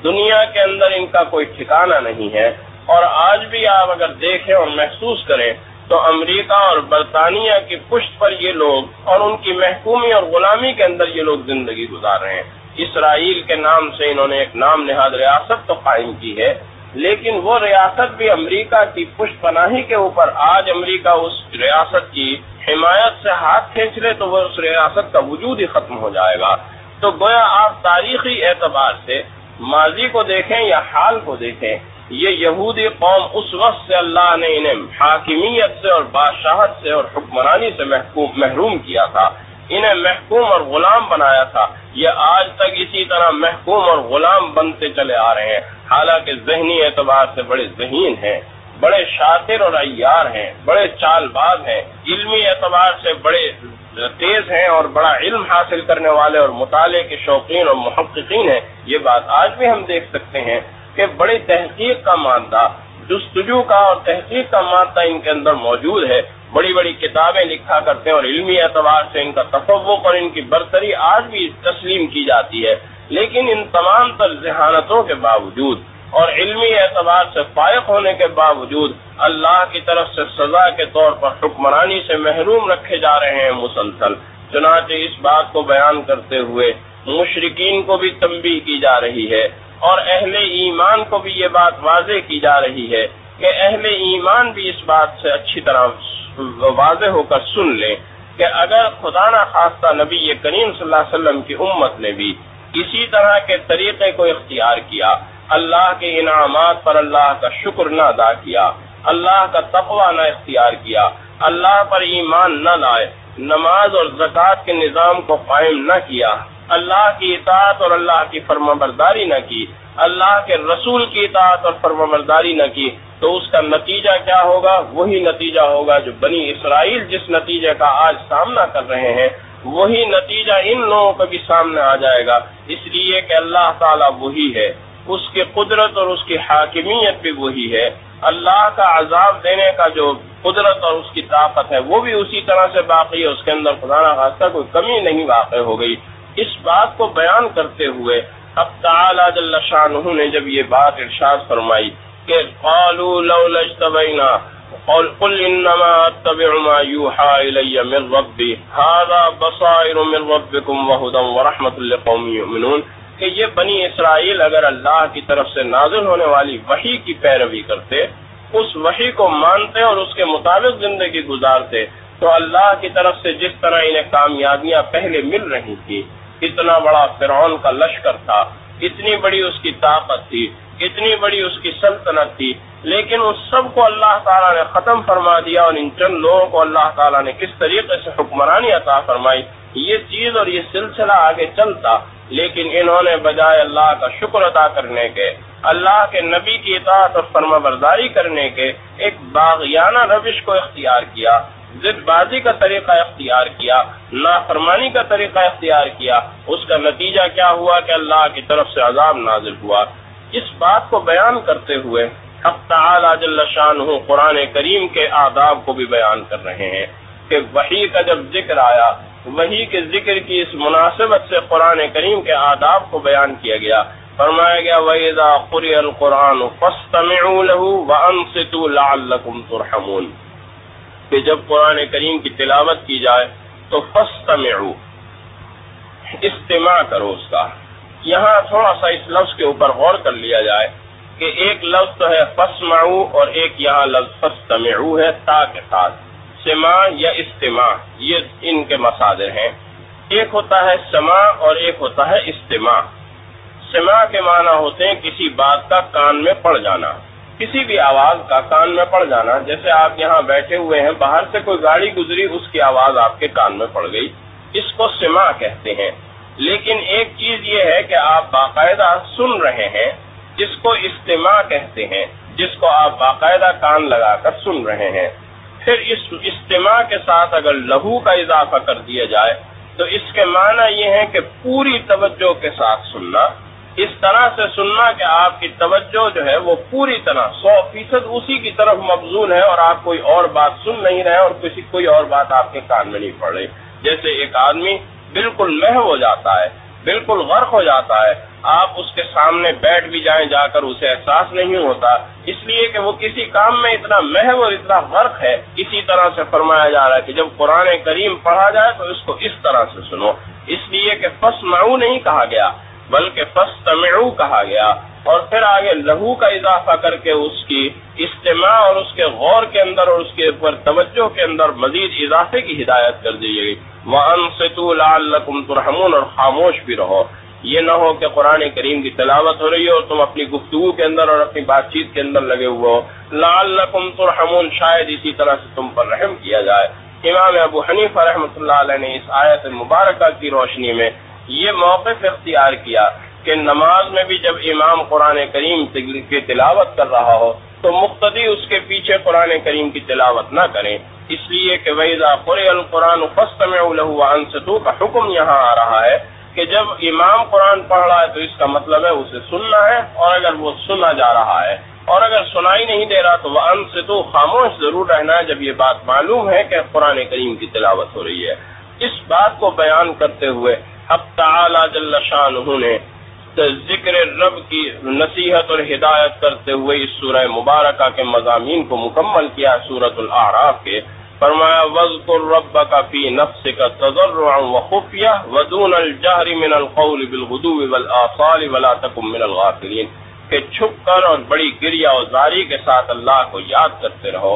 دنیا کے اندر ان کا کوئی ٹھکانہ نہیں ہے، اور آج بھی آپ اگر دیکھیں اور محسوس کریں تو امریکہ اور برطانیہ کی پشت پر یہ لوگ اور ان کی محکومی اور غلامی کے اندر یہ لوگ زندگی گزار رہے ہیں۔ اسرائیل کے نام سے انہوں نے ایک نام نہاد ریاست تو قائم کی ہے، لیکن وہ ریاست بھی امریکہ کی پشت پناہی کے اوپر، آج امریکہ اس ریاست کی حمایت سے ہاتھ کھینچ لے تو وہ اس ریاست کا وجود ہی ختم ہو جائے گا۔ تو گویا آپ تاریخی اعتبار سے ماضی کو دیکھیں یا حال کو دیکھیں، یہ یہودی قوم اس وقت سے اللہ نے انہیں حاکمیت سے اور بادشاہت سے اور حکمرانی سے محروم کیا تھا، انہیں محکوم اور غلام بنایا تھا، یہ آج تک اسی طرح محکوم اور غلام بنتے چلے آ رہے ہیں، حالانکہ ذہنی اعتبار سے بڑے ذہین ہیں، بڑے شاطر اور عیار ہیں، بڑے چال باز ہیں، علمی اعتبار سے بڑے تیز ہیں اور بڑا علم حاصل کرنے والے اور مطالعے کے شوقین اور محققین ہیں۔ یہ بات آج بھی ہم دیکھ سکتے ہیں کہ بڑی تحقیق کا مادہ، جستجو کا اور تحقیق کا مادہ ان کے اندر موجود ہے، بڑی بڑی کتابیں لکھا کرتے ہیں اور علمی اعتبار سے ان کا تفوق اور ان کی برتری آج بھی تسلیم کی جاتی ہے، لیکن ان تمام تر ذہانتوں کے باوجود اور علمی اعتبار سے فائق ہونے کے باوجود اللہ کی طرف سے سزا کے طور پر حکمرانی سے محروم رکھے جا رہے ہیں مسلسل۔ چنانچہ اس بات کو بیان کرتے ہوئے مشرکین کو بھی تنبیہ کی جا رہی ہے اور اہل ایمان کو بھی یہ بات واضح کی جا رہی ہے کہ اہل ایمان بھی اس بات سے اچھی طرح واضح ہو کر سن لیں کہ اگر خدا نہ خواستہ نبی کریم صلی اللہ علیہ وسلم کی امت نے بھی اسی طرح کے طریقے کو اختیار کیا، اللہ کے انعامات پر اللہ کا شکر نہ ادا کیا، اللہ کا تقوی نہ اختیار کیا، اللہ پر ایمان نہ لائے، نماز اور زکوٰۃ کے نظام کو قائم نہ کیا، اللہ کی اطاعت اور اللہ کی فرمانبرداری نہ کی، اللہ کے رسول کی اطاعت اور فرمانبرداری نہ کی، تو اس کا نتیجہ کیا ہوگا؟ وہی نتیجہ ہوگا جو بنی اسرائیل جس نتیجے کا آج سامنا کر رہے ہیں، وہی نتیجہ ان لوگوں کا بھی سامنے آ جائے گا، اس لیے کہ اللہ تعالیٰ وہی ہے، اس کی قدرت اور اس کی حاکمیت بھی وہی ہے، اللہ کا عذاب دینے کا جو قدرت اور اس کی طاقت ہے وہ بھی اسی طرح سے باقی ہے، اس کے اندر خدا نہ خواستہ کوئی کمی نہیں واقع ہو گئی۔ اس بات کو بیان کرتے ہوئے اب تعالی جل شانہ نے جب یہ بات ارشاد فرمائی کہ قالوا لولا اجتبینا قل انما اتبع ما یوحى الی من ربی هذا بصائر من ربکم وهدى ورحمۃ لقوم یؤمنون، کہ یہ بنی اسرائیل اگر اللہ کی طرف سے نازل ہونے والی وحی کی پیروی کرتے، اس وحی کو مانتے اور اس کے مطابق زندگی گزارتے، تو اللہ کی طرف سے جس طرح انہیں کامیابیاں پہلے مل رہی تھی، اتنا بڑا فرعون کا لشکر تھا، اتنی بڑی اس کی طاقت تھی، اتنی بڑی اس کی سلطنت تھی، لیکن اس سب کو اللہ تعالیٰ نے ختم فرما دیا اور ان چند لوگوں کو اللہ تعالیٰ نے کس طریقے سے حکمرانی عطا فرمائی، یہ چیز اور یہ سلسلہ آگے چلتا، لیکن انہوں نے بجائے اللہ کا شکر ادا کرنے کے، اللہ کے نبی کی اطاعت اور فرما برداری کرنے کے، ایک باغیانہ روش کو اختیار کیا، ضد بازی کا طریقہ اختیار کیا، نافرمانی کا طریقہ اختیار کیا، اس کا نتیجہ کیا ہوا کہ اللہ کی طرف سے عذاب نازل ہوا۔ اس بات کو بیان کرتے ہوئے حق تعالی جل شانہ قرآن کریم کے آداب کو بھی بیان کر رہے ہیں کہ وحی کا جب ذکر آیا، وحی کے ذکر کی اس مناسبت سے قرآن کریم کے آداب کو بیان کیا گیا، فرمایا گیا وَإِذَا قُرِئَ الْقُرْآنُ فَاسْتَمِعُوا لَهُ وَأَنصِتُوا لَعَلَّكُمْ تُرْحَمُونَ، کہ جب قرآن کریم کی تلاوت کی جائے تو فَاسْتَمِعُوا، استماع کرو اس کا۔ یہاں تھوڑا سا اس لفظ کے اوپر غور کر لیا جائے کہ ایک لفظ تو ہے فَاسْمَعُوا اور ایک یہاں لفظ فَاسْتَمِعُوا ہے تا کے ساتھ، سماع یا استماع یہ ان کے مصادر ہیں، ایک ہوتا ہے سماع اور ایک ہوتا ہے استماع۔ سماع کے معنی ہوتے ہیں کسی بات کا کان میں پڑ جانا، کسی بھی آواز کا کان میں پڑ جانا، جیسے آپ یہاں بیٹھے ہوئے ہیں، باہر سے کوئی گاڑی گزری، اس کی آواز آپ کے کان میں پڑ گئی، اس کو سماع کہتے ہیں۔ لیکن ایک چیز یہ ہے کہ آپ باقاعدہ سن رہے ہیں، جس کو استماع کہتے ہیں، جس کو آپ باقاعدہ کان لگا کر سن رہے ہیں۔ پھر اس استماع کے ساتھ اگر لہو کا اضافہ کر دیا جائے تو اس کے معنی یہ ہے کہ پوری توجہ کے ساتھ سننا، اس طرح سے سننا کہ آپ کی توجہ جو ہے وہ پوری طرح 100% اسی کی طرف مبذول ہے اور آپ کوئی اور بات سن نہیں رہے اور کوئی اور بات آپ کے کان میں نہیں پڑ رہی۔ جیسے ایک آدمی بالکل محو ہو جاتا ہے، بالکل غرق ہو جاتا ہے آپ اس کے سامنے بیٹھ بھی جائیں جا کر اسے احساس نہیں ہوتا، اس لیے کہ وہ کسی کام میں اتنا محو اور اتنا غرق ہے۔ اسی طرح سے فرمایا جا رہا ہے کہ جب قرآن کریم پڑھا جائے تو اس کو اس طرح سے سنو، اس لیے کہ فاسمعوا نہیں کہا گیا بلکہ فاستمعوا کہا گیا، اور پھر آگے لہو کا اضافہ کر کے اس کی استماع اور اس کے غور کے اندر اور اس کے اوپر توجہ کے اندر مزید اضافے کی ہدایت کر دی گئی۔ وَأَنصِتُوا لَعَلَّكُمْ تُرْحَمُونَ، اور خاموش بھی رہو، یہ نہ ہو کہ قرآن کریم کی تلاوت ہو رہی ہو اور تم اپنی گفتگو کے اندر اور اپنی بات چیت کے اندر لگے ہوئے ہو۔ لَعَلَّكُمْ تُرْحَمُونَ، شاید اسی طرح سے تم پر رحم کیا جائے۔ امام ابو حنیفہ رحمۃ اللہ علیہ نے اس آیت مبارکہ کی روشنی میں یہ موقف اختیار کیا کہ نماز میں بھی جب امام قرآن کریم کی تلاوت کر رہا ہو تو مقتدی اس کے پیچھے قرآن کریم کی تلاوت نہ کریں، اس لیے کہ وَإِذَا قُرِئَ الْقُرْآنُ فَاسْتَمِعُوا لَهُ وَأَنصِتُوا کا حکم یہاں آ رہا ہے کہ جب امام قرآن پڑھ رہا ہے تو اس کا مطلب ہے اسے سننا ہے، اور اگر وہ سنا جا رہا ہے اور اگر سنائی نہیں دے رہا تو وَأَنصِتُوا، خاموش ضرور رہنا ہے جب یہ بات معلوم ہے کہ قرآن کریم کی تلاوت ہو رہی ہے۔ اس بات کو بیان کرتے ہوئے حق تعالی جل شانہ نے ذکر رب کی نصیحت اور ہدایت کرتے ہوئے اس سورہ مبارکہ کے مضامین کو مکمل کیا۔ سورۃ الاعراف کے فرمایا وَاذْكُرْ رَبَّكَ فِي نَفْسِكَ تَضَرُّعًا وَخُفْيَةً وَدُونَ الْجَهْرِ مِنَ الْقَوْلِ بِالْغُدُوِّ وَالْآصَالِ وَلَا تَكُن مِنَ الْغَافِلِينَ، کہ چھپ کر اور بڑی گریہ و زاری کے ساتھ اللہ کو یاد کرتے رہو،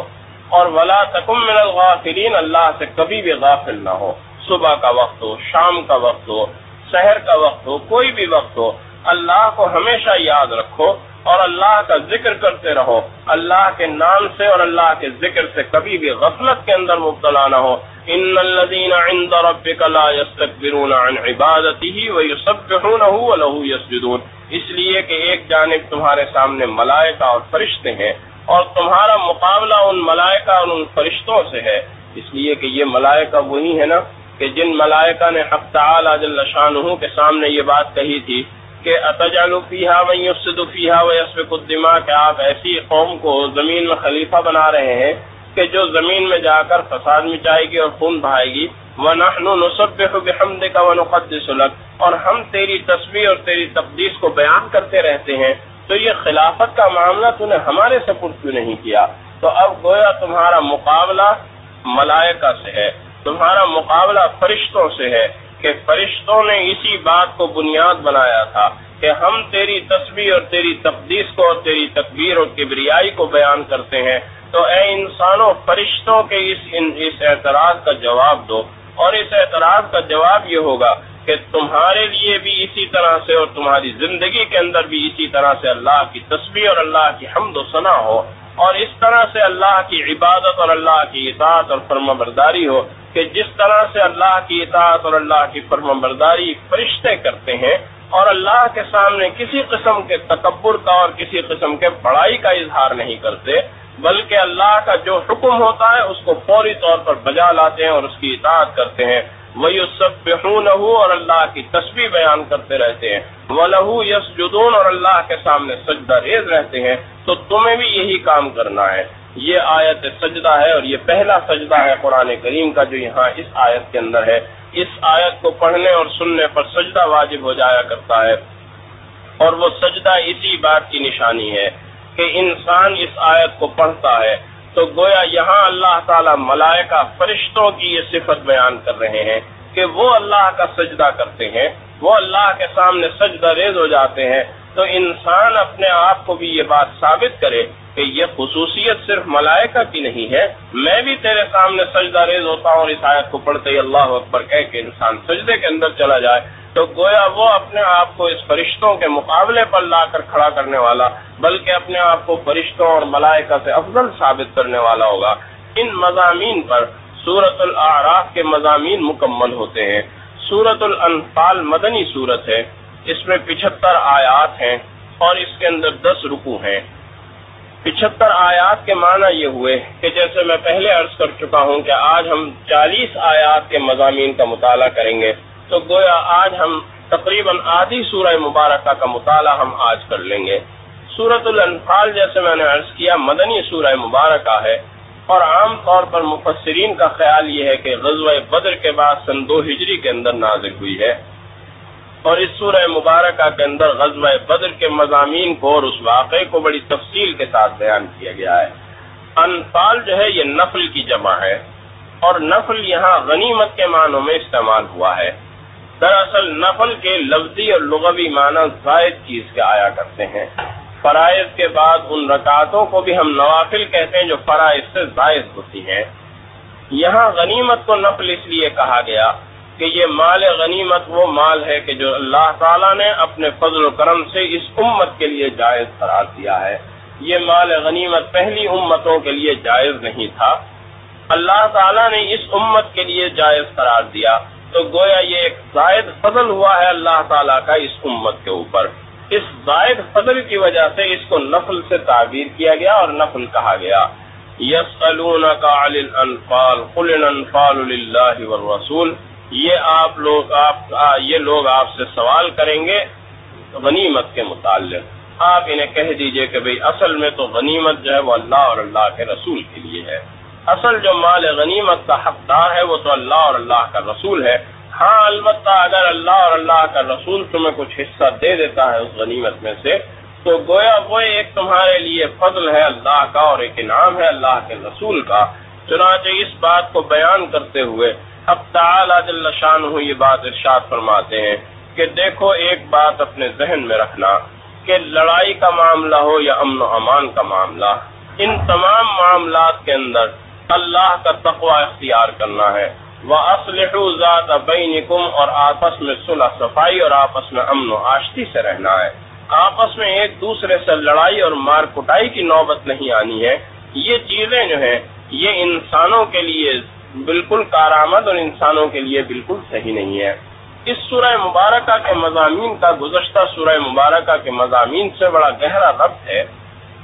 اور وَلَا تَكُن مِنَ الْغَافِلِينَ، اللہ سے کبھی بھی غافل نہ ہو۔ صبح کا وقت ہو، شام کا وقت ہو، سحر کا وقت ہو، کوئی بھی وقت ہو، اللہ کو ہمیشہ یاد رکھو اور اللہ کا ذکر کرتے رہو، اللہ کے نام سے اور اللہ کے ذکر سے کبھی بھی غفلت کے اندر مبتلا نہ ہو۔ ان الذين عند ربك لا يستكبرون عن عبادته ويسبحونه وله يسجدون، اس لیے کہ ایک جانب تمہارے سامنے ملائکہ اور فرشتے ہیں اور تمہارا مقابلہ ان ملائکہ اور ان فرشتوں سے ہے، اس لیے کہ یہ ملائکہ وہی ہے نا کہ جن ملائکہ نے حق تعالی جل شانہ کے سامنے یہ بات کہی تھی کہ اتجعل فیہا من یفسد فیہا ویسفک الدماء، کہ آپ ایسی قوم کو زمین میں خلیفہ بنا رہے ہیں کہ جو زمین میں جا کر فساد مچائے گی اور خون بہائے گی۔ وَنَحْنُ نُسَبِّحُ بِحَمْدِكَ وَنُقَدِّسُ لَكَ، اور ہم تیری تسبیح اور تیری تقدیس کو بیان کرتے رہتے ہیں، تو یہ خلافت کا معاملہ تو نے ہمارے سپرد کیوں نہیں کیا؟ تو اب گویا تمہارا مقابلہ ملائکہ سے ہے، تمہارا مقابلہ فرشتوں سے ہے، کہ فرشتوں نے اسی بات کو بنیاد بنایا تھا کہ ہم تیری تسبیح اور تیری تقدیس کو اور تیری تکبیر اور کبریائی کو بیان کرتے ہیں۔ تو اے انسانوں، فرشتوں کے اس اعتراض کا جواب دو، اور اس اعتراض کا جواب یہ ہوگا کہ تمہارے لیے بھی اسی طرح سے اور تمہاری زندگی کے اندر بھی اسی طرح سے اللہ کی تسبیح اور اللہ کی حمد و ثنا ہو، اور اس طرح سے اللہ کی عبادت اور اللہ کی اطاعت اور فرمانبرداری ہو کہ جس طرح سے اللہ کی اطاعت اور اللہ کی فرمانبرداری فرشتے کرتے ہیں، اور اللہ کے سامنے کسی قسم کے تکبر کا اور کسی قسم کے بڑائی کا اظہار نہیں کرتے، بلکہ اللہ کا جو حکم ہوتا ہے اس کو فوری طور پر بجا لاتے ہیں اور اس کی اطاعت کرتے ہیں۔ وَيُسَبِّحُونَهُ، اور اللہ کی تسبیح بیان کرتے رہتے ہیں۔ وَلَهُ يَسْجُدُونَ، اور اللہ کے سامنے سجدہ ریز رہتے ہیں۔ تو تمہیں بھی یہی کام کرنا ہے۔ یہ آیت سجدہ ہے، اور یہ پہلا سجدہ ہے قرآن کریم کا جو یہاں اس آیت کے اندر ہے۔ اس آیت کو پڑھنے اور سننے پر سجدہ واجب ہو جایا کرتا ہے، اور وہ سجدہ اسی بات کی نشانی ہے کہ انسان اس آیت کو پڑھتا ہے تو گویا یہاں اللہ تعالی ملائکہ فرشتوں کی یہ صفت بیان کر رہے ہیں کہ وہ اللہ کا سجدہ کرتے ہیں، وہ اللہ کے سامنے سجدہ ریز ہو جاتے ہیں۔ تو انسان اپنے آپ کو بھی یہ بات ثابت کرے کہ یہ خصوصیت صرف ملائکہ کی نہیں ہے، میں بھی تیرے سامنے سجدہ ریز ہوتا ہوں، اور اس آیت کو پڑھتے ہی اللہ اکبر کہہ کے انسان سجدے کے اندر چلا جائے تو گویا وہ اپنے آپ کو اس فرشتوں کے مقابلے پر لا کر کھڑا کرنے والا، بلکہ اپنے آپ کو فرشتوں اور ملائکہ سے افضل ثابت کرنے والا ہوگا۔ ان مضامین پر سورۃ الاعراف کے مضامین مکمل ہوتے ہیں۔ سورۃ الانفال مدنی سورت ہے، اس میں 75 آیات ہیں اور اس کے اندر 10 رکوع ہیں۔ 75 آیات کے معنی یہ ہوئے کہ جیسے میں پہلے عرض کر چکا ہوں کہ آج ہم 40 آیات کے مضامین کا مطالعہ کریں گے، تو گویا آج ہم تقریباً آدھی سورہ مبارکہ کا مطالعہ ہم آج کر لیں گے۔ سورۃ الانفال جیسے میں نے عرض کیا مدنی سورہ مبارکہ ہے، اور عام طور پر مفسرین کا خیال یہ ہے کہ غزوہ بدر کے بعد سن 2 ہجری کے اندر نازل ہوئی ہے۔ اور اس سورہ مبارکہ کے اندر غزوہ بدر کے مضامین کو اور اس واقعے کو بڑی تفصیل کے ساتھ بیان کیا گیا ہے۔ انفال جو ہے یہ نفل کی جمع ہے، اور نفل یہاں غنیمت کے معنوں میں استعمال ہوا ہے۔ دراصل نفل کے لفظی اور لغوی معنی زائد چیز کے آیا کرتے ہیں۔ فرائض کے بعد ان رکعتوں کو بھی ہم نوافل کہتے ہیں جو فرائض سے زائد ہوتی ہیں۔ یہاں غنیمت کو نفل اس لیے کہا گیا کہ یہ مال غنیمت وہ مال ہے کہ جو اللہ تعالیٰ نے اپنے فضل و کرم سے اس امت کے لیے جائز قرار دیا ہے۔ یہ مال غنیمت پہلی امتوں کے لیے جائز نہیں تھا، اللہ تعالیٰ نے اس امت کے لیے جائز قرار دیا، تو گویا یہ ایک زائد فضل ہوا ہے اللہ تعالیٰ کا اس امت کے اوپر۔ اس زائد فضل کی وجہ سے اس کو نفل سے تعبیر کیا گیا اور نفل کہا گیا۔ یسألونک عن الانفال قل الانفال للہ والرسول، یہ لوگ آپ سے سوال کریں گے غنیمت کے متعلق، آپ انہیں کہہ دیجئے کہ بھئی اصل میں تو غنیمت جو ہے وہ اللہ اور اللہ کے رسول کے لیے ہے۔ اصل جو مال غنیمت کا حقدار ہے وہ تو اللہ اور اللہ کا رسول ہے۔ ہاں البتہ اگر اللہ اور اللہ کا رسول تمہیں کچھ حصہ دے دیتا ہے اس غنیمت میں سے تو گویا وہ ایک تمہارے لیے فضل ہے اللہ کا اور ایک انعام ہے اللہ کے رسول کا۔ چنانچہ اس بات کو بیان کرتے ہوئے اب تعالی جل شانہ یہ بات ارشاد فرماتے ہیں کہ دیکھو ایک بات اپنے ذہن میں رکھنا کہ لڑائی کا معاملہ ہو یا امن و امان کا معاملہ، ان تمام معاملات کے اندر اللہ کا تقوی اختیار کرنا ہے۔ وَأَصْلِحُوا ذَاتَ بَيْنِكُمْ، اور آپس میں صلح صفائی اور آپس میں امن و آشتی سے رہنا ہے۔ آپس میں ایک دوسرے سے لڑائی اور مار کٹائی کی نوبت نہیں آنی ہے۔ یہ چیزیں جو ہیں یہ انسانوں کے لیے بالکل کارآمد اور انسانوں کے لیے بالکل صحیح نہیں ہے۔ اس سورہ مبارکہ کے مضامین کا گزشتہ سورہ مبارکہ کے مضامین سے بڑا گہرا ربط ہے،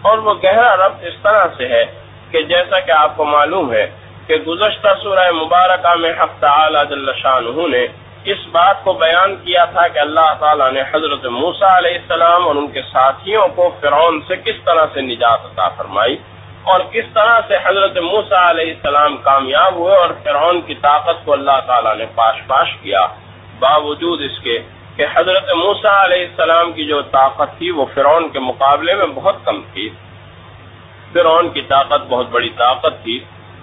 اور وہ گہرا ربط اس طرح سے ہے کہ جیسا کہ آپ کو معلوم ہے کہ گزشتہ سورہ مبارکہ میں حق تعالی جل شانہ نے اس بات کو بیان کیا تھا کہ اللہ تعالیٰ نے حضرت موسیٰ علیہ السلام اور ان کے ساتھیوں کو فرعون سے کس طرح سے نجات عطا فرمائی، اور کس طرح سے حضرت موسیٰ علیہ السلام کامیاب ہوئے اور فرعون کی طاقت کو اللہ تعالیٰ نے پاش کیا، باوجود اس کے کہ حضرت موسیٰ علیہ السلام کی جو طاقت تھی وہ فرعون کے مقابلے میں بہت کم تھی۔ فرعون کی طاقت بہت بڑی طاقت تھی،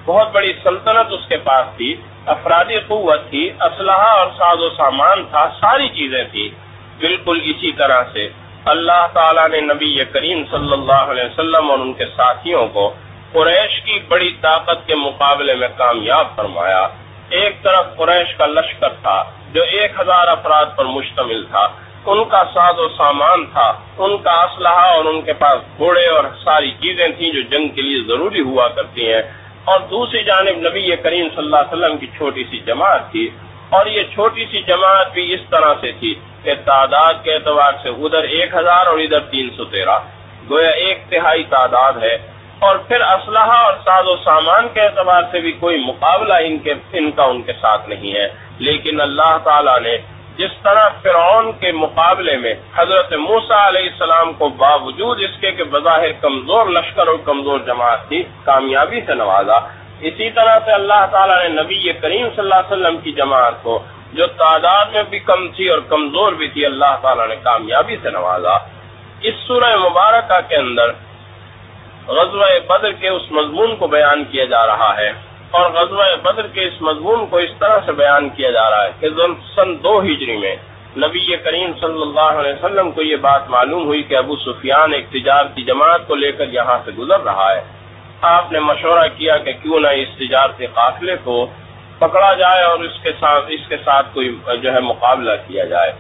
بہت بڑی سلطنت اس کے پاس تھی، افرادی قوت تھی، اسلحہ اور ساز و سامان تھا، ساری چیزیں تھی۔ بالکل اسی طرح سے اللہ تعالیٰ نے نبی کریم صلی اللہ علیہ وسلم اور ان کے ساتھیوں کو قریش کی بڑی طاقت کے مقابلے میں کامیاب فرمایا۔ ایک طرف قریش کا لشکر تھا جو 1000 افراد پر مشتمل تھا، ان کا ساز و سامان تھا، ان کا اسلحہ اور ان کے پاس گھوڑے اور ساری چیزیں تھیں جو جنگ کے لیے ضروری ہوا کرتی ہیں، اور دوسری جانب نبی کریم صلی اللہ علیہ وسلم کی چھوٹی سی جماعت تھی، اور یہ چھوٹی سی جماعت بھی اس طرح سے تھی کہ تعداد کے اعتبار سے ادھر 1000 اور ادھر 313، گویا 1/3 تعداد ہے، اور پھر اسلحہ اور ساز و سامان کے اعتبار سے بھی کوئی مقابلہ ان کا ان کے ساتھ نہیں ہے۔ لیکن اللہ تعالیٰ نے جس طرح فرعون کے مقابلے میں حضرت موسیٰ علیہ السلام کو باوجود اس کے کہ بظاہر کمزور لشکر اور کمزور جماعت تھی کامیابی سے نوازا، اسی طرح سے اللہ تعالیٰ نے نبی کریم صلی اللہ علیہ وسلم کی جماعت کو جو تعداد میں بھی کم تھی اور کمزور بھی تھی اللہ تعالیٰ نے کامیابی سے نوازا۔ اس سورہ مبارکہ کے اندر غزوہ بدر کے اس مضمون کو بیان کیا جا رہا ہے، اور غزوہ بدر کے اس مضمون کو اس طرح سے بیان کیا جا رہا ہے کہ سن 2 ہجری میں نبی کریم صلی اللہ علیہ وسلم کو یہ بات معلوم ہوئی کہ ابو سفیان ایک تجارتی جماعت کو لے کر یہاں سے گزر رہا ہے۔ آپ نے مشورہ کیا کہ کیوں نہ اس تجارتی قافلے کو پکڑا جائے اور اس کے ساتھ کوئی جو ہے مقابلہ کیا جائے،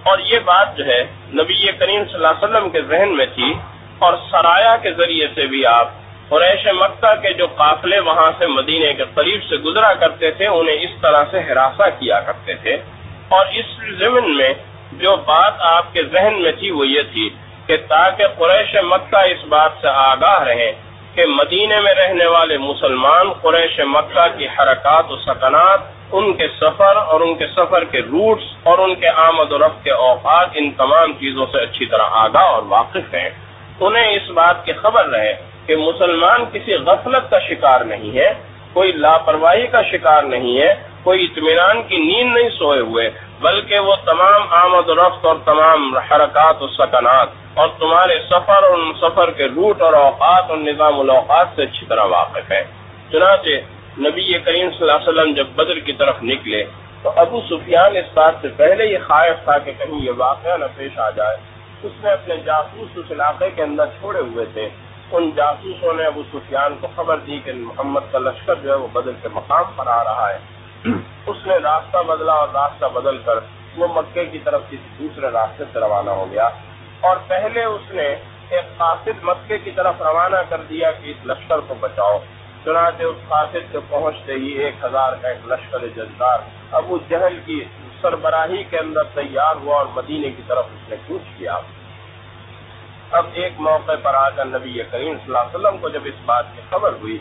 اور یہ بات جو ہے نبی کریم صلی اللہ علیہ وسلم کے ذہن میں تھی، اور سرایا کے ذریعے سے بھی آپ قریش مکہ کے جو قافلے وہاں سے مدینے کے قریب سے گزرا کرتے تھے انہیں اس طرح سے ہراساں کیا کرتے تھے، اور اس ضمن میں جو بات آپ کے ذہن میں تھی وہ یہ تھی کہ تاکہ قریش مکہ اس بات سے آگاہ رہیں کہ مدینے میں رہنے والے مسلمان قریش مکہ کی حرکات و سکنات، ان کے سفر اور ان کے سفر کے روٹس اور ان کے آمد و رفت کے اوقات، ان تمام چیزوں سے اچھی طرح آگاہ اور واقف ہیں، انہیں اس بات کی خبر رہے کہ مسلمان کسی غفلت کا شکار نہیں ہے، کوئی لاپرواہی کا شکار نہیں ہے، کوئی اطمینان کی نیند نہیں سوئے ہوئے، بلکہ وہ تمام آمد و رفت اور تمام حرکات و سکنات اور تمہارے سفر اور سفر کے روٹ اور اوقات اور نظام الاوقات سے اچھی طرح واقف ہے۔ چنانچہ نبی کریم صلی اللہ علیہ وسلم جب بدر کی طرف نکلے تو ابو سفیان اس بات سے پہلے یہ خائف تھا کہ کہیں یہ واقعہ نہ پیش آ جائے۔ اس نے اپنے جاسوس اس علاقے کے اندر چھوڑے ہوئے تھے۔ ان جاسوسوں نے ابو سفیان کو خبر دی کہ محمد کا لشکر جو ہے وہ بدر کے مقام پر آ رہا ہے۔ اس نے راستہ بدلا اور راستہ بدل کر وہ مکے کی طرف کسی دوسرے راستے سے روانہ ہو گیا، اور پہلے اس نے ایک قاصد مکے کی طرف روانہ کر دیا کہ اس لشکر کو بچاؤ۔ چنانچہ اس قاصد کے پہنچتے ہی 1000 کا ایک لشکر جزار ابو جہل کی سربراہی کے اندر تیار ہوا اور مدینے کی طرف اس نے کوچ کیا۔ اب ایک موقع پر آ کر نبی کریم صلی اللہ علیہ وسلم کو جب اس بات کی خبر ہوئی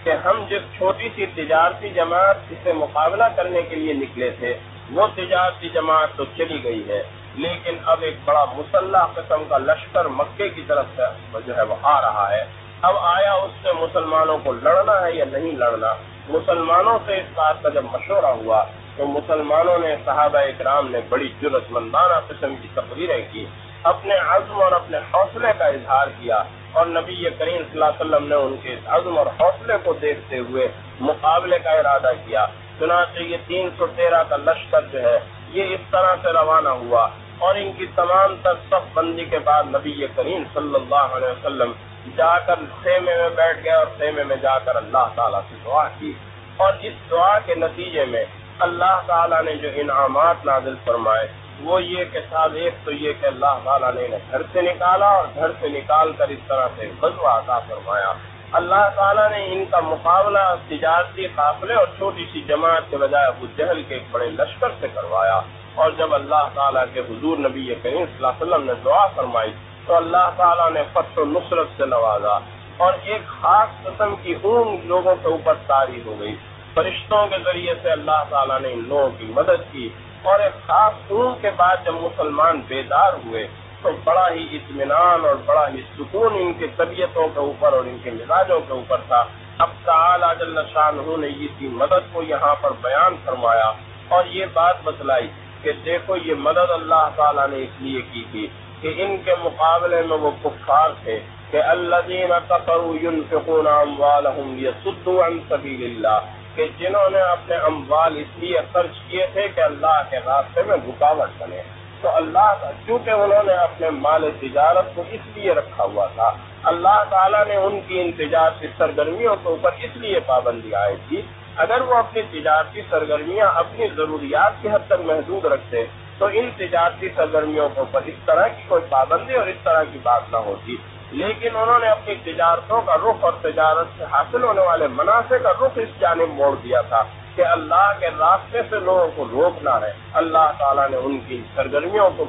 کہ ہم جس چھوٹی سی تجارتی جماعت سے مقابلہ کرنے کے لیے نکلے تھے وہ تجارتی جماعت تو چلی گئی ہے، لیکن اب ایک بڑا مسلح قسم کا لشکر مکے کی طرف سے جو ہے وہ آ رہا ہے، اب آیا اس سے مسلمانوں کو لڑنا ہے یا نہیں لڑنا۔ مسلمانوں سے اس بات کا جب مشورہ ہوا تو مسلمانوں نے، صحابہ اکرام نے بڑی جرأت مندانہ قسم کی تقریریں کی، اپنے عزم اور اپنے حوصلے کا اظہار کیا، اور نبی کریم صلی اللہ علیہ وسلم نے ان کے عزم اور حوصلے کو دیکھتے ہوئے مقابلے کا ارادہ کیا۔ چنانچہ یہ 313 کا لشکر جو ہے یہ اس طرح سے روانہ ہوا، اور ان کی تمام تر صف بندی کے بعد نبی کریم صلی اللہ علیہ وسلم جا کر خیمے میں بیٹھ گئے، اور خیمے میں جا کر اللہ تعالیٰ سے دعا کی، اور اس دعا کے نتیجے میں اللہ تعالیٰ نے جو انعامات نازل فرمائے وہ یہ کہ صاحب، ایک تو یہ کہ اللہ تعالیٰ نے انہیں گھر سے نکالا، اور گھر سے نکال کر اس طرح سے غزوہ عطا فرمایا۔ اللہ تعالیٰ نے ان کا مقابلہ تجارتی قافلے اور چھوٹی سی جماعت کے بجائے ابو جہل کے ایک بڑے لشکر سے کروایا، اور جب اللہ تعالیٰ کے حضور نبی کریم صلی اللہ علیہ وسلم نے دعا فرمائی تو اللہ تعالیٰ نے فتح و نصرت سے نوازا، اور ایک خاص قسم کی اونگ لوگوں کے اوپر طاری ہو گئی۔ فرشتوں کے ذریعے سے اللہ تعالیٰ نے ان لوگوں کی مدد کی، اور ایک خاص اونگ کے بعد جب مسلمان بیدار ہوئے تو بڑا ہی اطمینان اور بڑا ہی سکون ان کی طبیعتوں کے اوپر اور ان کے مزاجوں کے اوپر تھا۔ اب تعالیٰ جل شانہ نے اسی مدد کو یہاں پر بیان فرمایا، اور یہ بات بتلائی کہ دیکھو یہ مدد اللہ تعالیٰ نے اس لیے کی تھی کہ ان کے مقابلے میں وہ کفار تھے کہ الذین کفروا ينفقون اموالهم ليصدوا عن سبیل اللہ، کہ جنہوں نے اپنے اموال اس لیے خرچ کیے تھے کہ اللہ کے راستے میں رکاوٹ بنے۔ تو اللہ کا، چونکہ انہوں نے اپنے مال تجارت کو اس لیے رکھا ہوا تھا، اللہ تعالیٰ نے ان کی ان تجارتی سرگرمیوں کے اوپر اس لیے پابندی عائد کی۔ اگر وہ اپنی تجارتی سرگرمیاں اپنی ضروریات کی حد تک محدود رکھتے تو ان تجارتی سرگرمیوں کے اوپر اس طرح کی کوئی پابندی اور اس طرح کی بات نہ ہوتی، لیکن انہوں نے اپنی تجارتوں کا رخ اور تجارت سے حاصل ہونے والے منافع کا رخ اس جانب موڑ دیا تھا کہ اللہ کے راستے سے لوگوں کو روکنا ہے۔ اللہ تعالیٰ نے ان کی سرگرمیوں کو